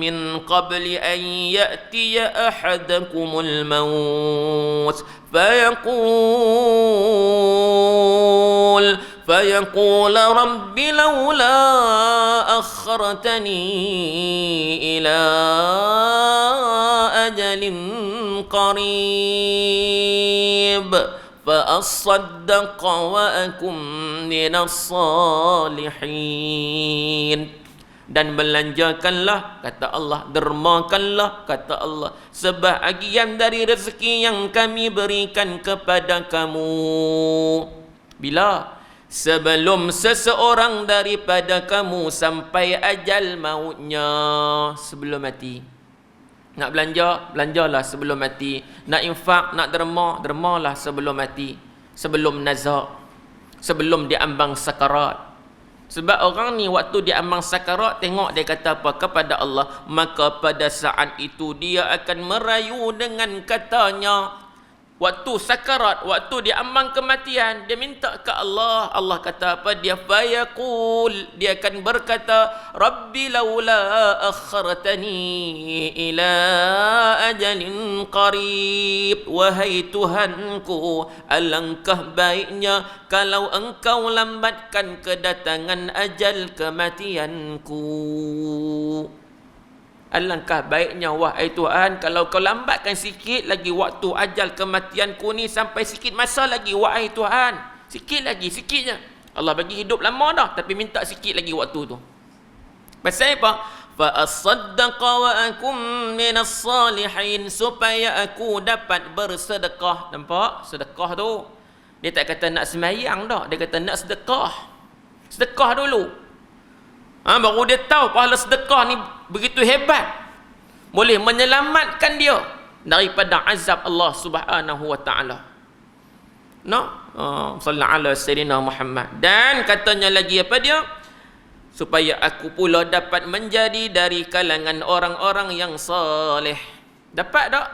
min qabli an ya'tiya ahadakumul maut فيقول رب لولا أخرتني إلى أجل قريب فأصدق وأكن من الصالحين. Dan belanjakanlah, kata Allah, dermakanlah, kata Allah, sebahagian dari rezeki yang kami berikan kepada kamu. Bila? Sebelum seseorang daripada kamu sampai ajal mautnya, sebelum mati. Nak belanja, belanjalah sebelum mati. Nak infak, nak derma, dermalah sebelum mati. Sebelum nazak, sebelum diambang sakarat. Sebab orang ni waktu dia ambang sakarat, tengok dia kata apa kepada Allah, maka pada saat itu dia akan merayu dengan katanya. Waktu sakarat, waktu dia ambang kematian, dia minta ke Allah. Allah kata apa? Dia fayaqul, dia akan berkata, Rabbi laula akhartani ila ajalin qarib. Wahai Tuhanku, alangkah baiknya kalau engkau lambatkan kedatangan ajal kematianku. Alangkah baiknya wahai Tuhan kalau kau lambatkan sikit lagi waktu ajal kematianku ni, sampai sikit masa lagi wahai Tuhan. Sikit lagi, sikitnya. Allah bagi hidup lama dah, tapi minta sikit lagi waktu tu. Pasal apa? Fa asaddaqa wa akum minas salihin, supaya aku dapat bersedekah. Nampak? Sedekah tu. Dia tak kata nak semayang dah, dia kata nak sedekah. Sedekah dulu. Baru dia tahu pahala sedekah ni begitu hebat, boleh menyelamatkan dia daripada azab Allah Subhanahu wa taala. Sallallahu alaihi wasallam Muhammad. Dan katanya lagi apa dia? Supaya aku pula dapat menjadi dari kalangan orang-orang yang saleh. Dapat tak?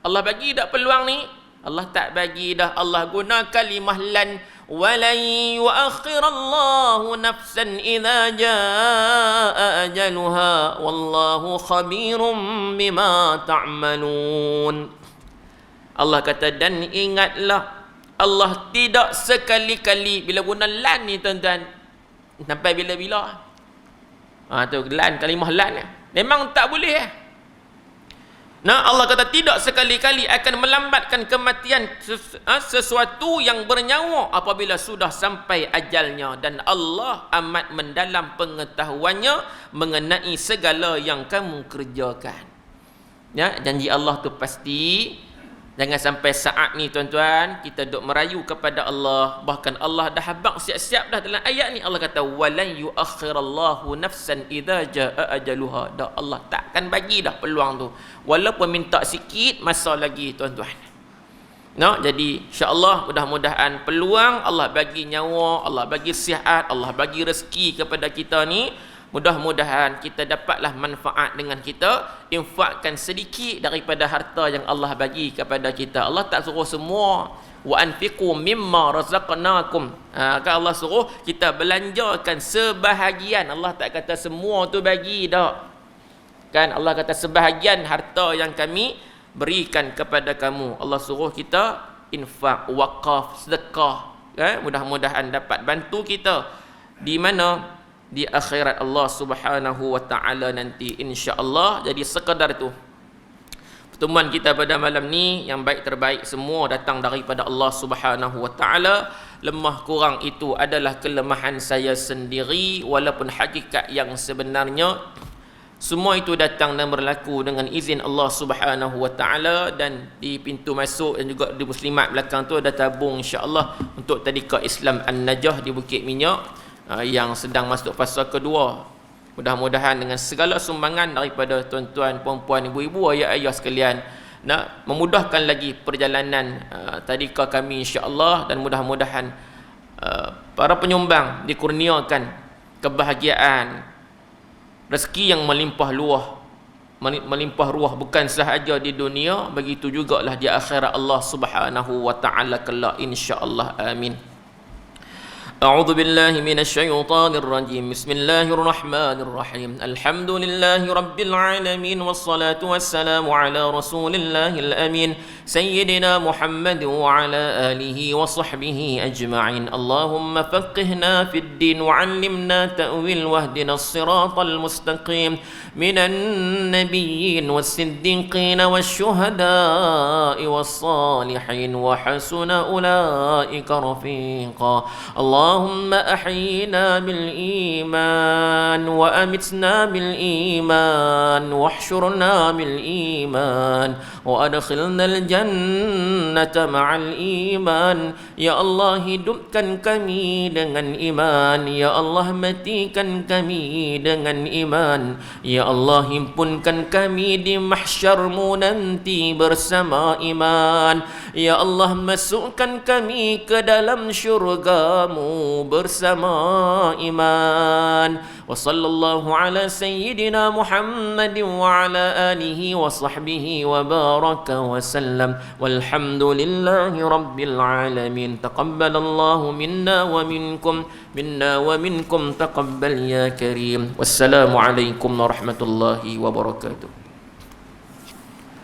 Allah bagi tak peluang ni? Allah tak bagi dah. Allah guna kalimah lan, walan yuakhirallahu nafsan idza jaa ajaluha wallahu khabirum bima ta'malun. Allah kata, dan ingatlah, Allah tidak sekali-kali, bila guna lan ni tuan-tuan, sampai bila-bila. Tu lan, kalimah lan memang tak boleh. Allah kata tidak sekali-kali akan melambatkan kematian sesuatu yang bernyawa apabila sudah sampai ajalnya, dan Allah amat mendalam pengetahuannya mengenai segala yang kamu kerjakan. Janji Allah tu pasti, Jangan sampai saat ni tuan-tuan kita duk merayu kepada Allah, bahkan Allah dah habaq siap-siap dah dalam ayat ni. Allah kata walan yuakhirallahu nafsan idza jaa ajaluha. Dah Allah takkan bagi dah peluang tu. Walaupun minta sikit masa lagi tuan-tuan. No, jadi insya-Allah mudah-mudahan peluang Allah bagi nyawa, Allah bagi sihat, Allah bagi rezeki kepada kita ni, mudah-mudahan kita dapatlah manfaat dengan kita infakkan sedikit daripada harta yang Allah bagi kepada kita. Allah tak suruh semua wa anfiqu mimma razaqnakum. Kan Allah suruh kita belanjakan sebahagian. Allah tak kata semua tu bagi dak. Kan Allah kata sebahagian harta yang kami berikan kepada kamu. Allah suruh kita infak, wakaf, sedekah. Mudah-mudahan dapat bantu kita di mana? Di akhirat Allah Subhanahu wa taala nanti insya-Allah. Jadi sekadar itu pertemuan kita pada malam ni, yang baik terbaik semua datang daripada Allah Subhanahu wa taala. Lemah kurang itu adalah kelemahan saya sendiri, walaupun hakikat yang sebenarnya semua itu datang dan berlaku dengan izin Allah Subhanahu wa taala. Dan di pintu masuk dan juga di muslimat belakang tu ada tabung insya-Allah untuk tadika Islam An-Najah di Bukit Minyak yang sedang masuk fasa kedua. Mudah-mudahan dengan segala sumbangan daripada tuan-tuan, puan-puan, ibu-ibu, ayah-ayah sekalian, nak memudahkan lagi perjalanan tadika kami insya-Allah. Dan mudah-mudahan para penyumbang dikurniakan kebahagiaan, rezeki yang melimpah ruah bukan sahaja di dunia, begitu jugalah di akhirat Allah Subhanahu wa taala kelak insya-Allah. Amin. أعوذ بالله من الشيطان الرجيم بسم الله الرحمن الرحيم الحمد لله رب العالمين والصلاة والسلام على رسول الله الأمين سيدنا محمد وعلى آله وصحبه أجمعين اللهم فقهنا في الدين وعلمنا تأويل واهدنا الصراط المستقيم من النبيين والصديقين والشهداء والصالحين وحسن أولئك رفيقا اللهم أحينا بالإيمان وأمتنا بالإيمان واحشرنا بالإيمان وأدخلنا الجنة مع الإيمان يا الله hidupkan kami dengan iman, ya Allah matikan kami dengan iman, ya Allah himpunkan kami di mahsyarmu nanti bersama iman, ya Allah masukkan kami ke dalam syurgamu bersama iman. Wa sallallahu ala sayyidina Muhammadin wa ala alihi wa sahbihi wa baraka wa sallam walhamdulillahi rabbil alamin. Taqabbalallahu minna wa minkum taqabbal ya karim. Wassalamu alaikum warahmatullahi wabarakatuh.